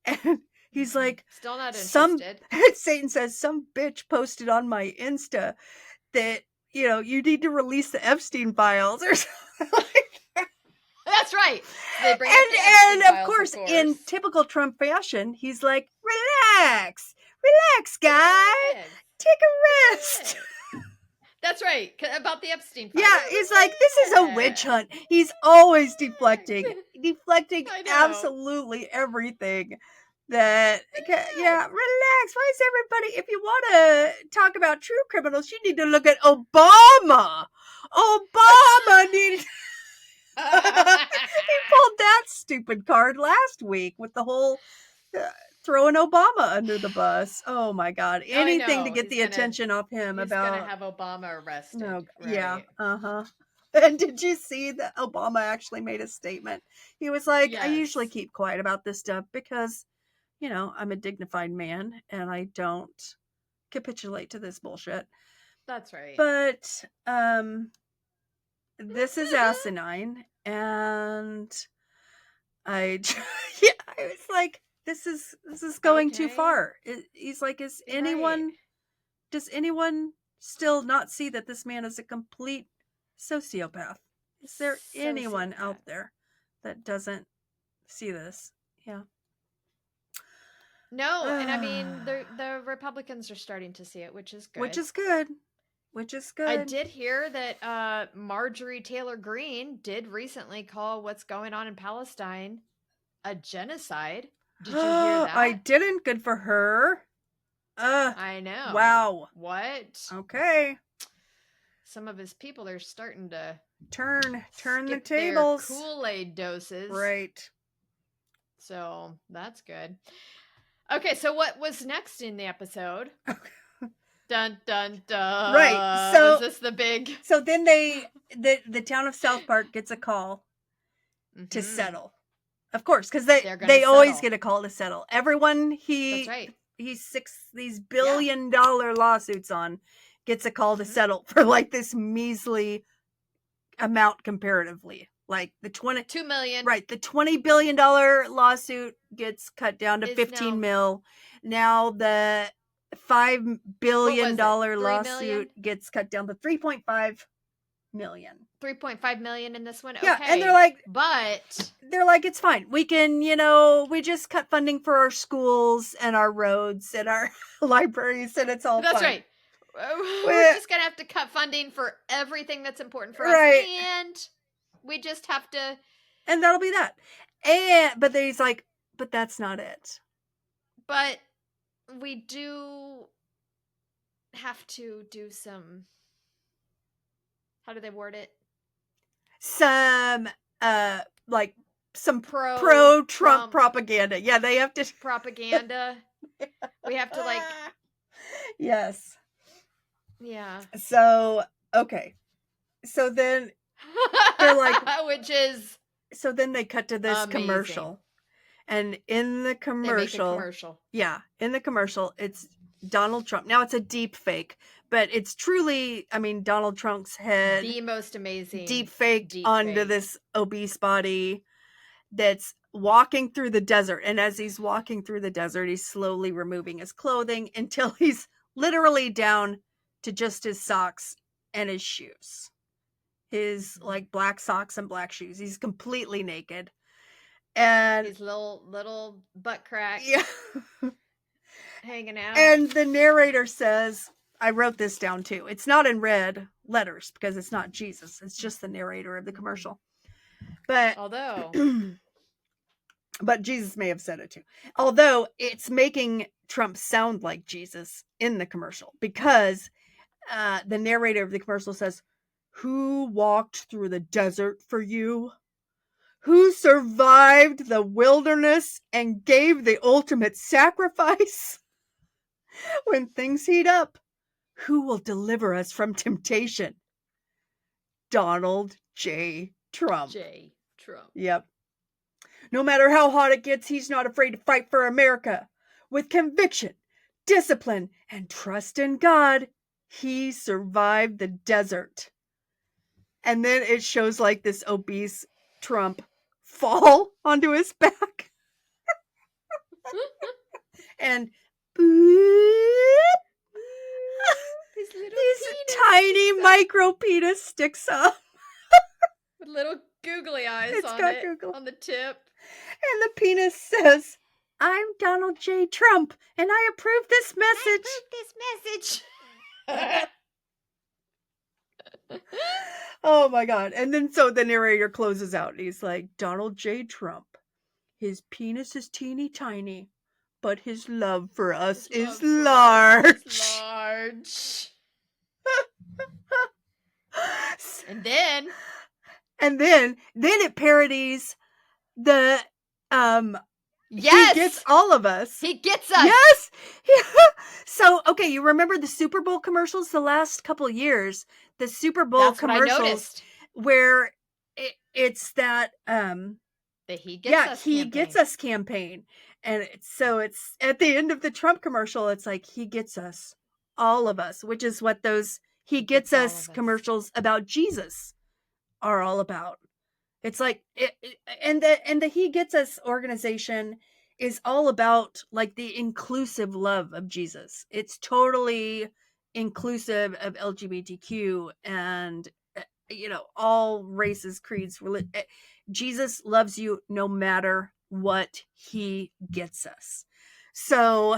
And he's like, still not interested. Satan says, some bitch posted on my Insta that, you need to release the Epstein files or something like that. That's right. They bring and of course, in typical Trump fashion, he's like, relax, guy, take a rest. That's right. About the Epstein files. Yeah, he's like, this is a witch hunt. He's always deflecting absolutely everything. That, yeah, relax. Why is everybody, if you want to talk about true criminals, you need to look at Obama. Obama needed... he pulled that stupid card last week with the whole throwing Obama under the bus. Oh my God. Anything to get the attention off him about... He's going to have Obama arrested. No, right? Yeah. Uh-huh. And did you see that Obama actually made a statement? He was like, yes. I usually keep quiet about this stuff because, I'm a dignified man and I don't capitulate to this bullshit. That's right. But this is asinine, and I was like, this is going too far. He's like, does anyone still not see that this man is a complete sociopath? Is there anyone out there that doesn't see this? Yeah. No, and I mean, the Republicans are starting to see it, which is good. Which is good. I did hear that Marjorie Taylor Greene did recently call what's going on in Palestine a genocide. Did you hear that? I didn't. Good for her. I know. Wow. What? Okay. Some of his people are starting to turn the tables. Their Kool-Aid doses. Right. So that's good. Okay, so what was next in the episode? Dun dun dun. Right. So was this the big? So then the town of South Park gets a call to settle. Of course, because they always get a call to settle. Everyone That's right. these billion-dollar lawsuits on gets a call to settle for like this measly amount comparatively. Like the 2 million. Right. The $20 billion lawsuit gets cut down to 15 mil. Now the $5 billion lawsuit gets cut down to 3.5 million. 3.5 million in this one. Yeah, okay. and they're like, it's fine. We can, we just cut funding for our schools and our roads and our libraries, and it's all That's fine. right. We're just gonna have to cut funding for everything that's important for us, and we just have to, and that'll be that. But then he's like, but that's not it. But we do have to do some. How do they word it? Some like some pro Trump propaganda. Yeah, they have to propaganda. We have to like. Yes. Yeah. So okay. So then they're like, which is. So then they cut to this commercial, and in the commercial, in the commercial, it's Donald Trump. Now it's a deep fake, but it's truly, Donald Trump's head, the most amazing deep faked onto this obese body that's walking through the desert. And as he's walking through the desert, he's slowly removing his clothing until he's literally down to just his socks and his shoes. His like black socks and black shoes. He's completely naked. And his little butt crack. Yeah. Hanging out. And the narrator says, I wrote this down too. It's not in red letters because it's not Jesus. It's just the narrator of the commercial. But but Jesus may have said it too. Although it's making Trump sound like Jesus in the commercial because the narrator of the commercial says, "Who walked through the desert for you? Who survived the wilderness and gave the ultimate sacrifice? When things heat up, who will deliver us from temptation? Donald J. Trump." J. Trump. Yep. No matter how hot it gets, he's not afraid to fight for America. With conviction, discipline, and trust in God, he survived the desert. And then it shows like this obese Trump fall onto his back. And boop, these tiny micro penis sticks up. With little googly eyes on the tip. And the penis says, "I'm Donald J. Trump, and I approve this message." Oh my God. And then so the narrator closes out and he's like, "Donald J. Trump, his penis is teeny tiny, but his love for us is large." And then it parodies the yes, he gets all of us. He gets us. Yes. So, okay, you remember the Super Bowl commercials the last couple of years? The Super Bowl commercials where it's that the He Gets Us campaign. And it's at the end of the Trump commercial, it's like he gets us, all of us, which is what those He Gets Us commercials about Jesus are all about. It's like and the He Gets Us organization is all about like the inclusive love of Jesus. It's totally inclusive of LGBTQ and all races, creeds, Jesus loves you no matter what he gets us. So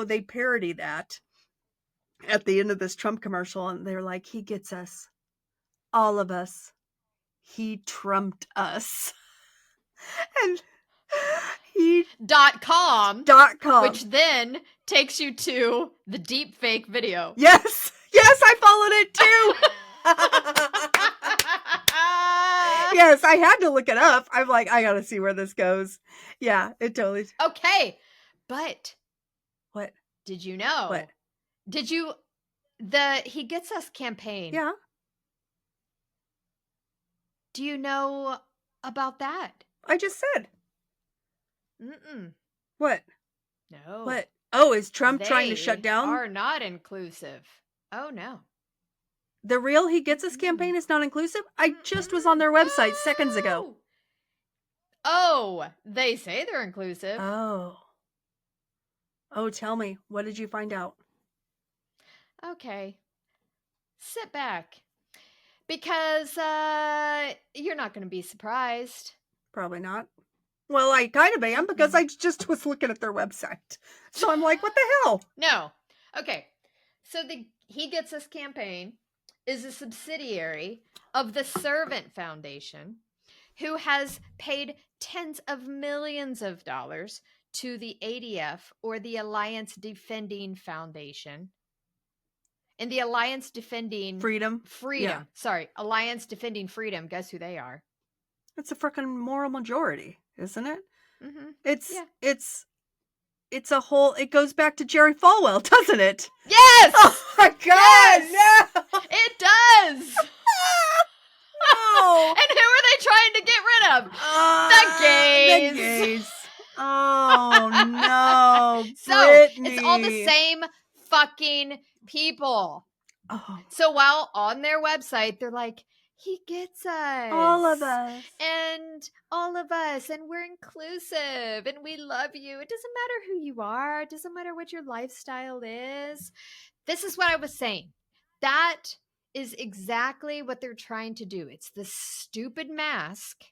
they parody that at the end of this Trump commercial, and they're like, he gets us, all of us. He trumped us. And .com, which then takes you to the deep fake video. Yes, I followed it too. Yes, I had to look it up. I'm like, I gotta see where this goes. Yeah, it totally. Okay, but what did you know? What did you? The He Gets Us campaign. Yeah. Do you know about that? I just said. What? No. What? Oh, is Trump trying to shut down? They are not inclusive. Oh, no. The real He Gets Us campaign is not inclusive? I just was on their website seconds ago. Oh, they say they're inclusive. Oh, tell me. What did you find out? Okay. Sit back. Because you're not going to be surprised. Probably not. Well, I kind of am because I just was looking at their website. So I'm like, what the hell? No. Okay. So the He Gets Us campaign is a subsidiary of the Servant Foundation, who has paid tens of millions of dollars to the ADF, or the Alliance Defending Foundation. And the Alliance Defending Freedom. Yeah. Sorry, Alliance Defending Freedom. Guess who they are? It's a freaking moral majority, isn't it? Mm-hmm. It's a whole. It goes back to Jerry Falwell, doesn't it? Yes. Oh my God! Yes! No, it does. No. And who are they trying to get rid of? The gays. The gays. Oh no! So Brittany. It's all the same fucking people. Oh. So while on their website, they're like, he gets us. All of us. And all of us. And we're inclusive. And we love you. It doesn't matter who you are. It doesn't matter what your lifestyle is. This is what I was saying. That is exactly what they're trying to do. It's the stupid mask.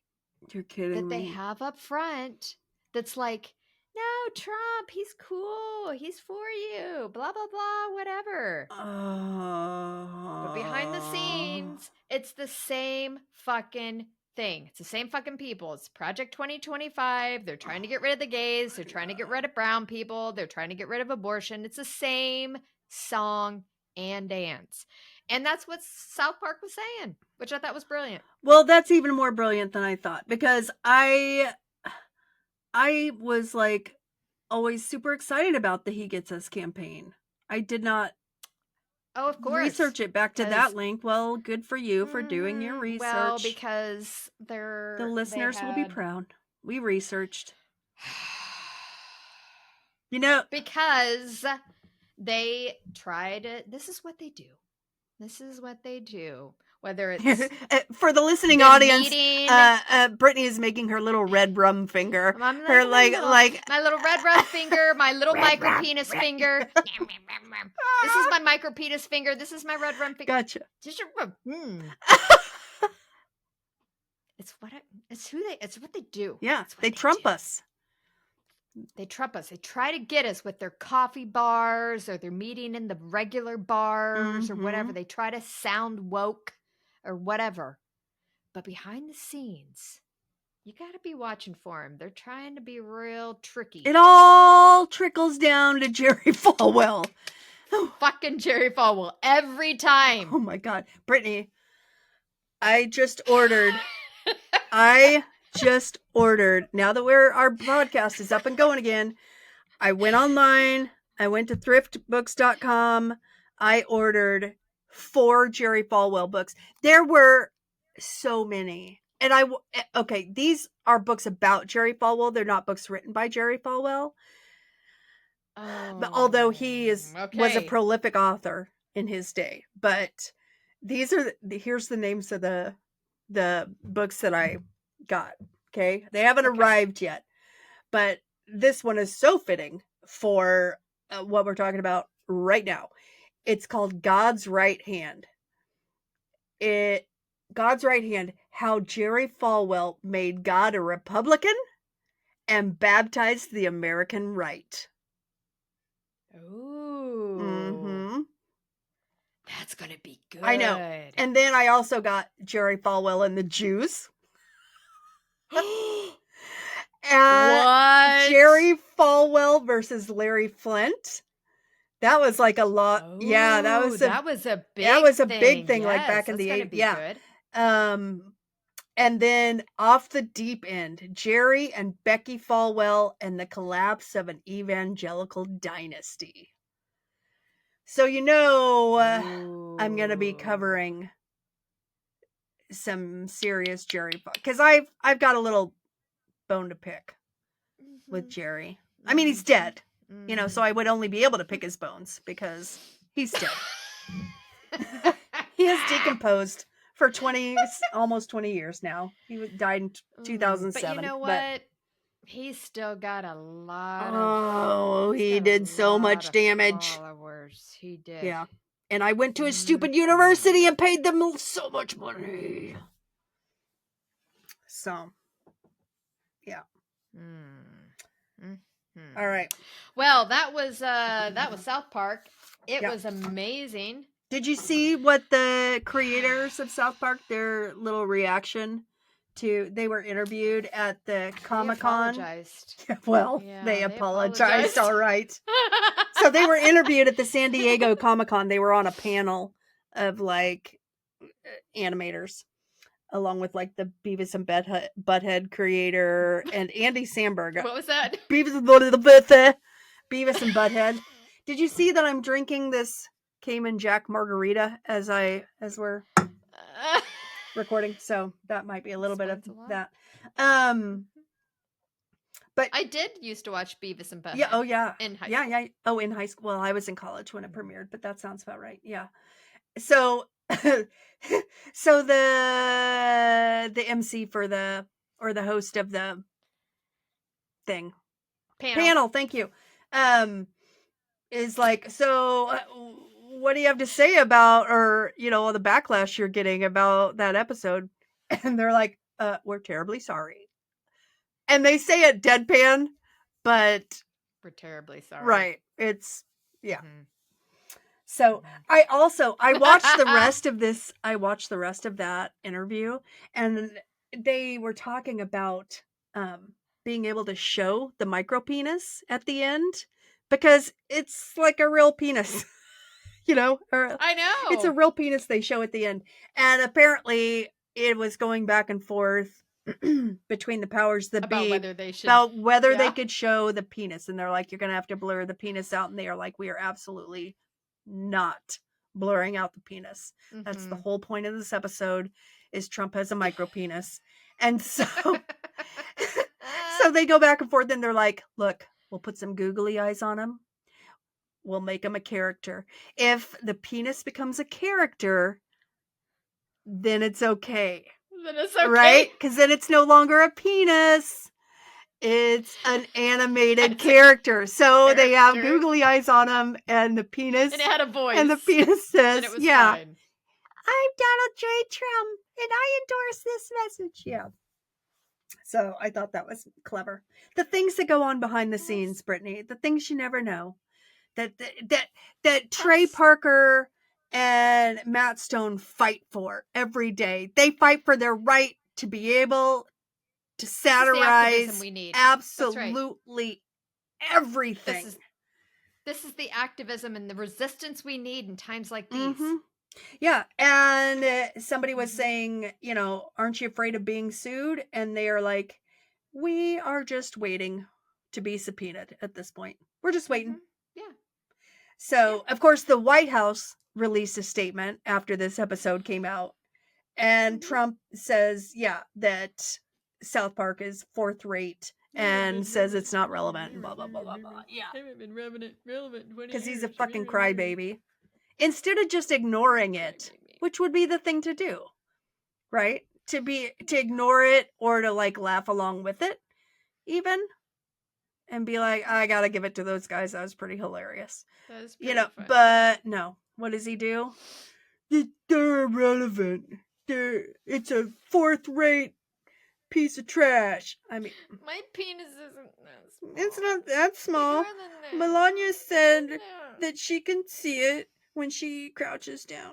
You're kidding that me. They have up front that's like, No, Trump, he's cool. He's for you. Blah, blah, blah, whatever. But behind the scenes, it's the same fucking thing. It's the same fucking people. It's Project 2025. They're trying to get rid of the gays. They're trying to get rid of brown people. They're trying to get rid of abortion. It's the same song and dance. And that's what South Park was saying, which I thought was brilliant. Well, that's even more brilliant than I thought, because I was like always super excited about the He Gets Us campaign. I did not of course research it back to that link. Well, good for you for doing your research. Well, because the listeners will be proud. We researched. Because they tried. This is what they do. This is what they do. Whether it's for the listening audience, Brittany is making her little red rum finger. Her my little red rum finger, my little micro penis finger. This is my micro penis finger. This is my red rum finger. Gotcha. It's what they do. Yeah, they trump us. They trump us. They try to get us with their coffee bars, or they're meeting in the regular bars, or whatever. They try to sound woke or whatever. But behind the scenes, you got to be watching for them. They're trying to be real tricky. It all trickles down to Jerry Falwell. Fucking Jerry Falwell every time. Oh my God. Brittany, I just ordered. Now that our podcast is up and going again, I went online. I went to thriftbooks.com. I ordered 4 Jerry Falwell books. There were so many. And these are books about Jerry Falwell. They're not books written by Jerry Falwell. But although he was a prolific author in his day. But here's the names of the books that I got. Okay, they haven't arrived yet, but this one is so fitting for what we're talking about right now. It's called God's Right Hand. God's Right Hand: How Jerry Falwell Made God a Republican and Baptized the American Right. Ooh. That's gonna be good. I know. And then I also got Jerry Falwell and the Jews. What? Jerry Falwell versus Larry Flint. That was like a lot. Oh, yeah, that was a big thing. Yes, like back in the 80s. Yeah. Good. And then Off the Deep End, Jerry and Becky Falwell and the Collapse of an Evangelical Dynasty. So I'm going to be covering some serious Jerry, because I've got a little bone to pick with Jerry. I mean, he's dead, so I would only be able to pick his bones because he's dead. He has decomposed for almost 20 years now. He died in 2007. But you know what? He's still got a lot of... Oh, he did so much damage. Followers. He did. Yeah. And I went to a stupid university and paid them so much money. So, yeah. All right. Well, that was South Park. It was amazing. Did you see what the creators of South Park, their little reaction to? They were interviewed at the Comic-Con. They apologized. They apologized. All right. So they were interviewed at the San Diego Comic-Con. They were on a panel of like animators, along with like the Beavis and Butthead creator and Andy Samberg. What was that? Beavis and Butthead. Did you see that I'm drinking this Cayman Jack margarita as we're recording? So that might be a little bit of that. But I did used to watch Beavis and Butthead. Yeah. Oh, yeah. In high school. Yeah. Oh, in high school. Well, I was in college when it premiered, but that sounds about right. Yeah. So, so the MC for the host of the thing panel. Thank you. Is like, so what do you have to say about, or all the backlash you're getting about that episode? And they're like, we're terribly sorry. And they say it deadpan, but we're terribly sorry. Right. It's yeah. Mm-hmm. So I watched the rest of this. I watched the rest of that interview, and they were talking about being able to show the micro penis at the end because it's like a real penis, you know. I know it's a real penis they show at the end, and apparently it was going back and forth between the powers that about be whether they should about whether they could show the penis, and they're like, you're gonna have to blur the penis out, and they are like, we are absolutely not blurring out the penis. That's the whole point of this episode, is Trump has a micro penis. And so so they go back and forth, and they're like, look, we'll put some googly eyes on him, we'll make him a character. If the penis becomes a character, then it's okay. Then it's okay. Right? Because then it's no longer a penis. It's an animated character. So they have googly eyes on him, and the penis. And it had a voice. And the penis says, and it was fine. I'm Donald J. Trump, and I endorse this message. Yeah. So I thought that was clever. The things that go on behind the scenes, Brittany, the things you never know. That Trey Parker and Matt Stone fight for every day. They fight for their right to be able to satirize we need. Absolutely everything. This is the activism and the resistance we need in times like these. Yeah, and somebody was saying, aren't you afraid of being sued? And they are like, we are just waiting to be subpoenaed at this point. We're just waiting. Yeah. So, of course, the White House released a statement after this episode came out. And Trump says, that South Park is fourth rate and says it's not relevant and blah, blah, blah, blah, blah. Yeah. Haven't been relevant because he's a fucking crybaby. Instead of just ignoring it, which would be the thing to do, right? To ignore it or to laugh along with it, even, and be like, I gotta give it to those guys. That was pretty hilarious. That was pretty funny. But no, what does he do? They're irrelevant. It's a fourth-rate piece of trash. I mean, my penis isn't that small. It's not that small. Melania said that she can see it when she crouches down.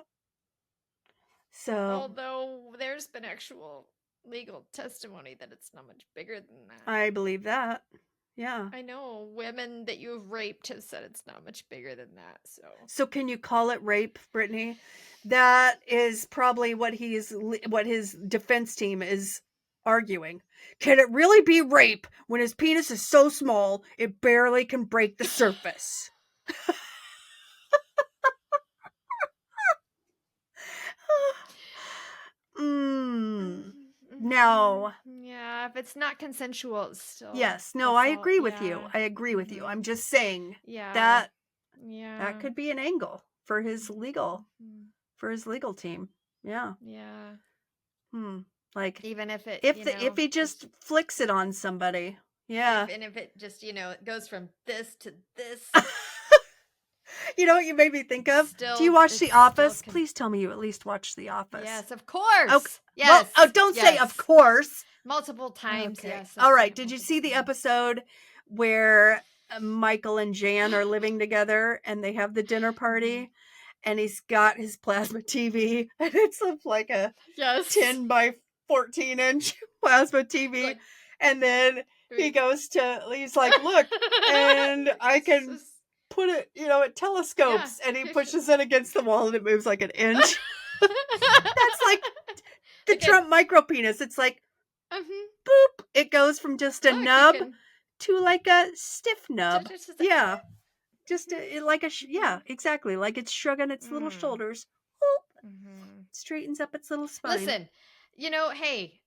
So, although there's been actual legal testimony that it's not much bigger than that. I believe that. Yeah. I know women that you've raped have said it's not much bigger than that. So can you call it rape, Brittany? That is probably what his defense team is arguing. Can it really be rape when his penis is so small it barely can break the surface? No. Yeah, if it's not consensual, it's still. Yes. No, I agree with you. I agree with you. I'm just saying that could be an angle for his legal team. Yeah. Yeah. Like, even if it if he just flicks it on somebody. Yeah. And if it just it goes from this to this. You know what you made me think of? Do you watch The Office? Please tell me you at least watch The Office. Yes, of course. Okay. Yes. Well, don't say of course. Multiple times, okay. Yes. All right. Did you see the episode where Michael and Jan are living together and they have the dinner party? And he's got his plasma TV, and it's like a 10 by 14 inch plasma TV. And then he's like, look, and I can put it, it telescopes, and he pushes it against the wall and it moves like an inch. That's like the Trump micro penis. It's like, boop. It goes from just a nub to like a stiff nub. Yeah. Just exactly. Like it's shrugging its little shoulders. Straightens up its little spine. Listen, hey,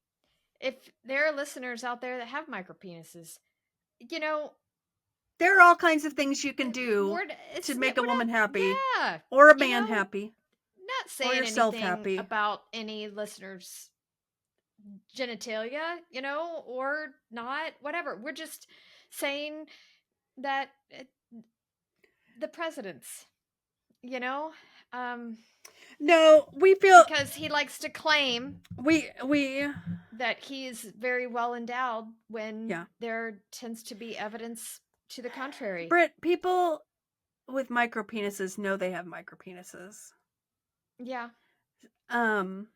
if there are listeners out there that have micro penises, there are all kinds of things you can do to make a woman happy. Yeah. Or a man happy. Not saying anything happy about any listeners' genitalia, or not, whatever. We're just saying that the presidents, No, we feel because he likes to claim we that he's very well endowed when there tends to be evidence to the contrary. Britt, people with micro penises know they have micro penises. Yeah. And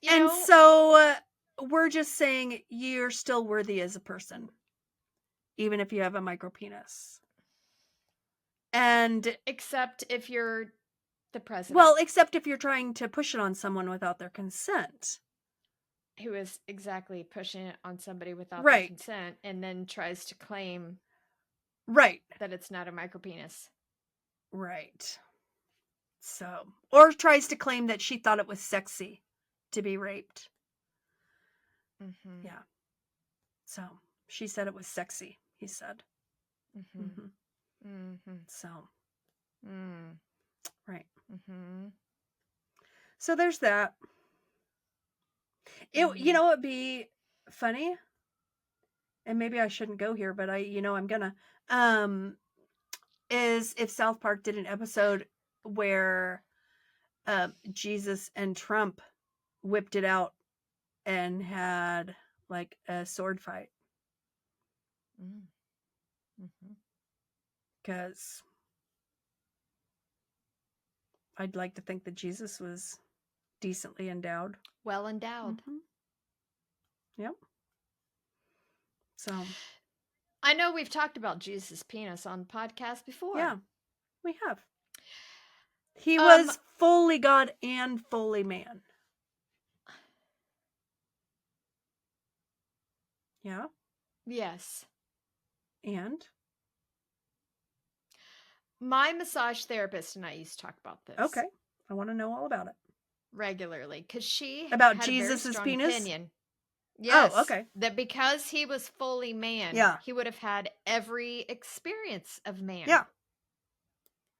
you know, so we're just saying you're still worthy as a person, even if you have a micro penis. And except if you're the president. Well, except if you're trying to push it on someone without their consent. Who is exactly pushing it on somebody without their consent and then tries to claim that it's not a micropenis. Right. So, or tries to claim that she thought it was sexy to be raped. Mm-hmm. Yeah. So, she said it was sexy, he said. Mm-hmm. Mm-hmm. Mm-hmm. So. Mm. Right. Mm-hmm. So there's that. You know, it'd be funny, and maybe I shouldn't go here, but I'm gonna, is if South Park did an episode where Jesus and Trump whipped it out and had like a sword fight. Because I'd like to think that Jesus was decently endowed. Well endowed. Mm-hmm. Yep. So. I know we've talked about Jesus' penis on the podcast before. Yeah, we have. He was fully God and fully man. Yeah. Yes. And? My massage therapist and I used to talk about this. Okay. I want to know all about it. Regularly. Because she about had Jesus' a very strong penis? opinion. Yes. Oh, okay. That because he was fully man, he would have had every experience of man. Yeah.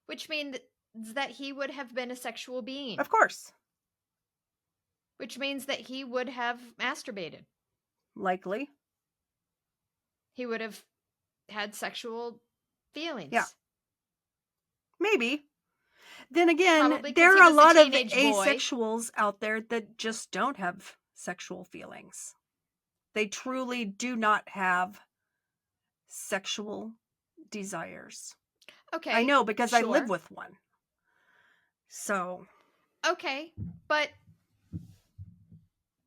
Which means that he would have been a sexual being. Of course. Which means that he would have masturbated. Likely. He would have had sexual feelings. Yeah. Maybe. Then again, Probably there are a lot of asexuals out there that just don't have sexual feelings. They truly do not have sexual desires. Okay. I know because I live with one. So. Okay. But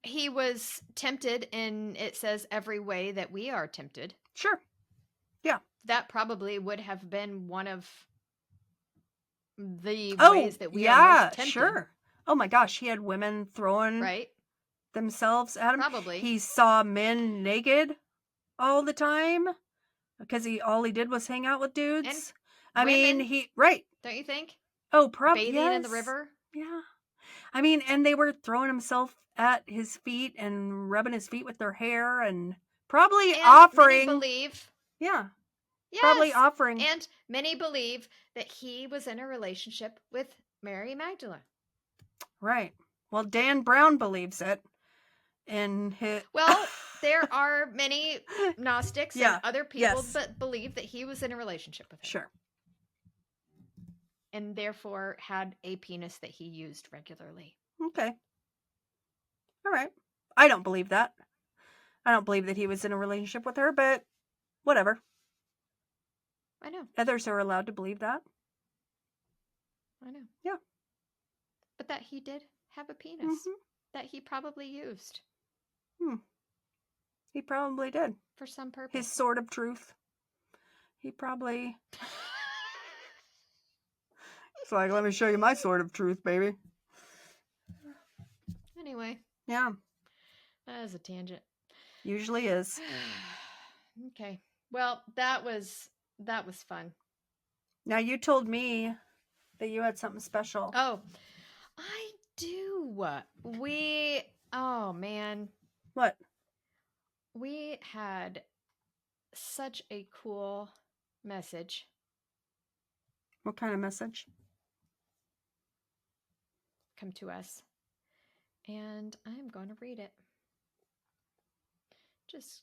he was tempted in, it says, every way that we are tempted. Sure. Yeah. That probably would have been one of the ways that we are most tempted. Sure. Oh my gosh, he had women throwing themselves at him. Probably. He saw men naked all the time because all he did was hang out with dudes. And women, Don't you think? Oh, probably. Bathing in the river? Yeah. I mean, and they were throwing himself at his feet and rubbing his feet with their hair and probably offering. Many believe. Yeah. Yes. Probably offering. And many believe that he was in a relationship with Mary Magdalene. Right. Well, Dan Brown believes it. Well, there are many Gnostics and other people that believe that he was in a relationship with her. Sure. And therefore had a penis that he used regularly. Okay. All right. I don't believe that. I don't believe that he was in a relationship with her, but whatever. I know. Others are allowed to believe that. I know. Yeah. But that he did have a penis that he probably used. He probably did. For some purpose. His sword of truth. He probably... It's like, let me show you my sword of truth, baby. Anyway. Yeah. That is a tangent. Usually is. Okay. Well, that was fun. Now, you told me that you had something special. Oh, I do. Oh, man. What? We had such a cool message. What kind of message? Come to us. And I'm going to read it. Just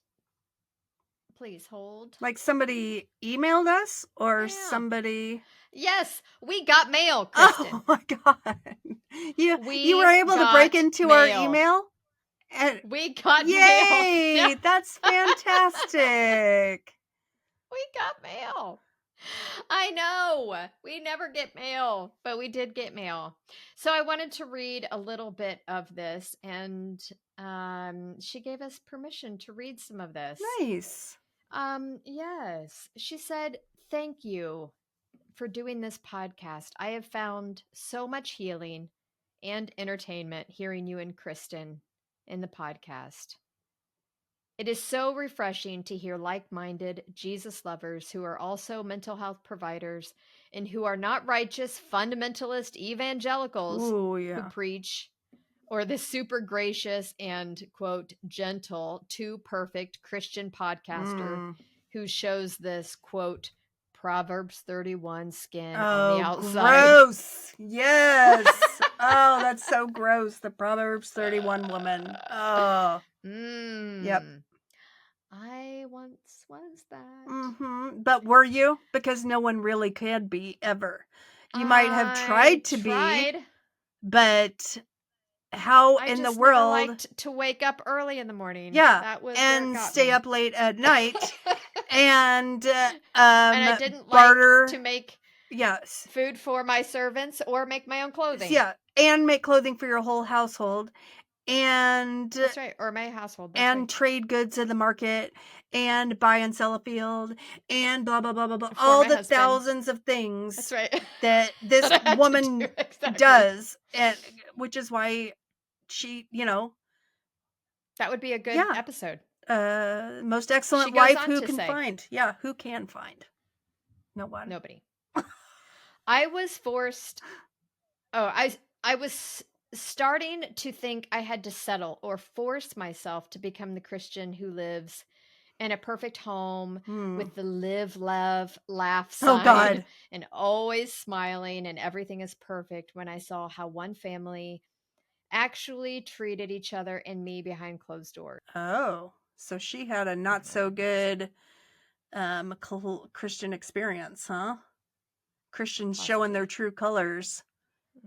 Please hold. Like somebody emailed us or somebody... Yes, we got mail, Kristen. Oh my God. You were able to break into our email? And we got mail. Yay! That's fantastic. We got mail. I know. We never get mail, but we did get mail. So I wanted to read a little bit of this, and she gave us permission to read some of this. Nice. Yes. She said, "Thank you for doing this podcast. I have found so much healing and entertainment hearing you and Kristen in the podcast. It is so refreshing to hear like-minded Jesus lovers who are also mental health providers and who are not righteous fundamentalist evangelicals who preach, or the super gracious and, quote, gentle, too perfect Christian podcaster who shows this, quote, Proverbs 31 skin on the outside." Gross. Yes. Oh, that's so gross. The Proverbs 31 woman. Oh. Yep. I once was that. But were you? Because no one really could be ever. You might have tried to be, but how in the world? I liked to wake up early in the morning. Yeah, that was and stay up late at night, and I didn't barter to make food for my servants or make my own clothing. Yeah, and make clothing for your whole household. And that's right, or my household. That's and right. Trade goods in the market and buy and sell a field and blah blah blah blah blah. All the husband. Thousands of things. That's right. That this that woman do, exactly. Does, and which is why she, that would be a good episode. Most excellent wife who can find. Yeah, who can find? No one. Nobody. I was forced. Oh, I was starting to think I had to settle or force myself to become the Christian who lives in a perfect home with the live, love, laugh sign and always smiling and everything is perfect, when I saw how one family actually treated each other and me behind closed doors. Oh, so she had a not so good Christian experience, huh? Christians showing their true colors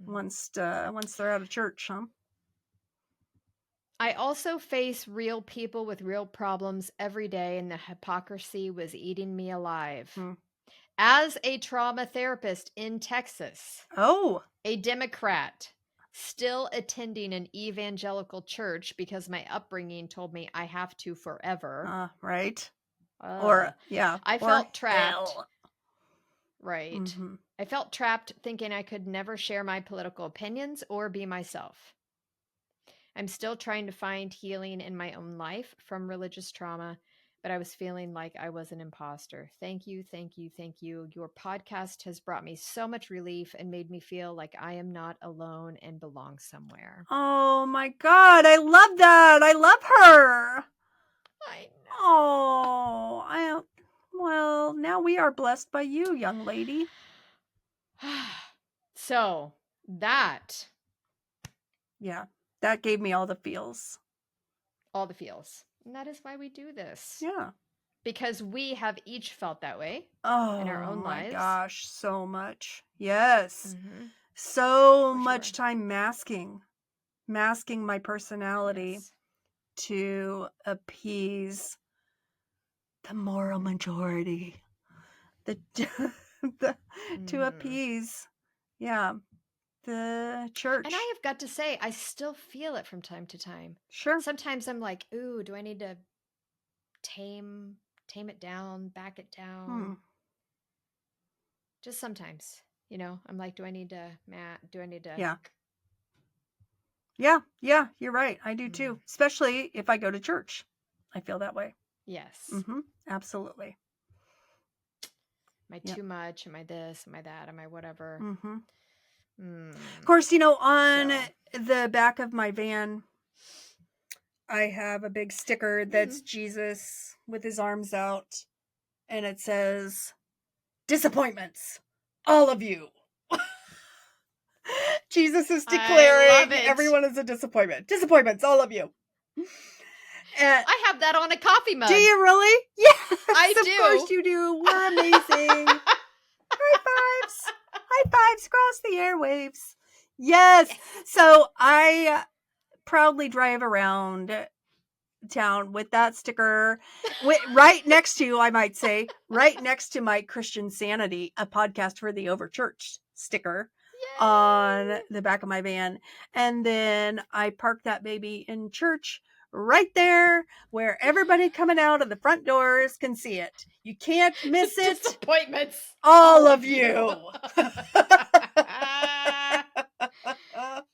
once they're out of church, huh? I also face real people with real problems every day, and the hypocrisy was eating me alive. As a trauma therapist in Texas, a Democrat, still attending an evangelical church because my upbringing told me I have to forever. Right. I felt trapped. Hell. Right. I felt trapped thinking I could never share my political opinions or be myself. I'm still trying to find healing in my own life from religious trauma, but I was feeling like I was an imposter. Thank you, thank you, thank you. Your podcast has brought me so much relief and made me feel like I am not alone and belong somewhere. Oh my God, I love that. I love her. I know. Oh, well, now we are blessed by you, young lady. So, that. Yeah, that gave me all the feels. All the feels. And that is why we do this. Yeah. Because we have each felt that way in our own lives. Oh my gosh, so much. Yes. So much time masking my personality to appease the moral majority. To appease, the church. And I have got to say, I still feel it from time to time. Sure. Sometimes I'm like, ooh, do I need to tame it down, back it down? Just sometimes, I'm like, do I need to? Yeah, you're right. I do too. Especially if I go to church. I feel that way. Yes. Absolutely. Am I too much? Am I this? Am I that? Am I whatever? Of course, on the back of my van, I have a big sticker that's Jesus with his arms out, and it says, "Disappointments, all of you." Jesus is declaring everyone is a disappointment. Disappointments, all of you. I have that on a coffee mug. Do you really? Yes, I do. Of course you do. We're amazing. High fives across the airwaves. Yes. So I proudly drive around town with that sticker right next to, I might say, right next to my ChristINSANITY, a podcast for the overchurched sticker. Yay! On the back of my van. And then I park that baby in church right there where everybody coming out of the front doors can see it. You can't miss it. Disappointments. All of you.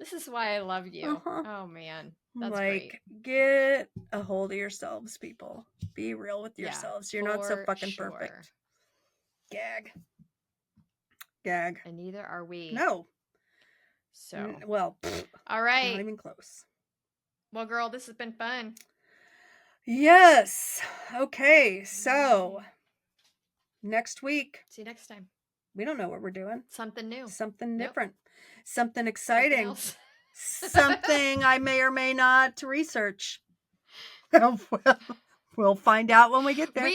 This is why I love you. Oh, man. That's like, great. Get a hold of yourselves, people. Be real with yourselves. You're not so fucking perfect. Gag. And neither are we. No. So. Well. All right. Not even close. Well, girl, this has been fun. Yes. Okay. So, next week. See you next time. We don't know what we're doing. Something new. Something different. Something exciting. Something I may or may not research. We'll find out when we get there.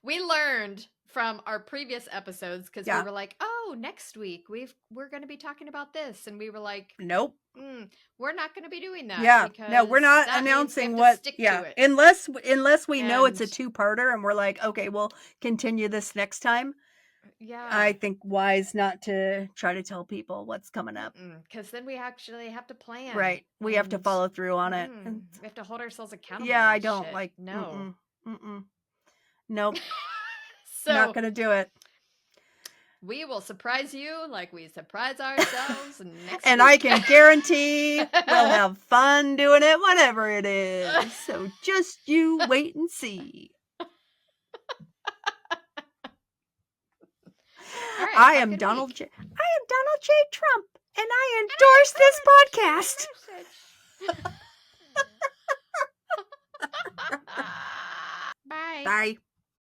We learned from our previous episodes because we were like, oh, next week we're going to be talking about this. And we were like, nope. We're not going to be doing that. Yeah. No, we're not announcing what. Yeah. Unless we know it's a 2-parter and we're like, okay, we'll continue this next time. Yeah. I think wise not to try to tell people what's coming up. Because then we actually have to plan. Right. We have to follow through on it. We have to hold ourselves accountable. Yeah, I don't like. No. Nope. So, not going to do it. We will surprise you like we surprise ourselves next and week. I can guarantee we'll have fun doing it, whatever it is. So just you wait and see. Right, I am Donald J. Trump, and I endorse this podcast. Bye. Bye.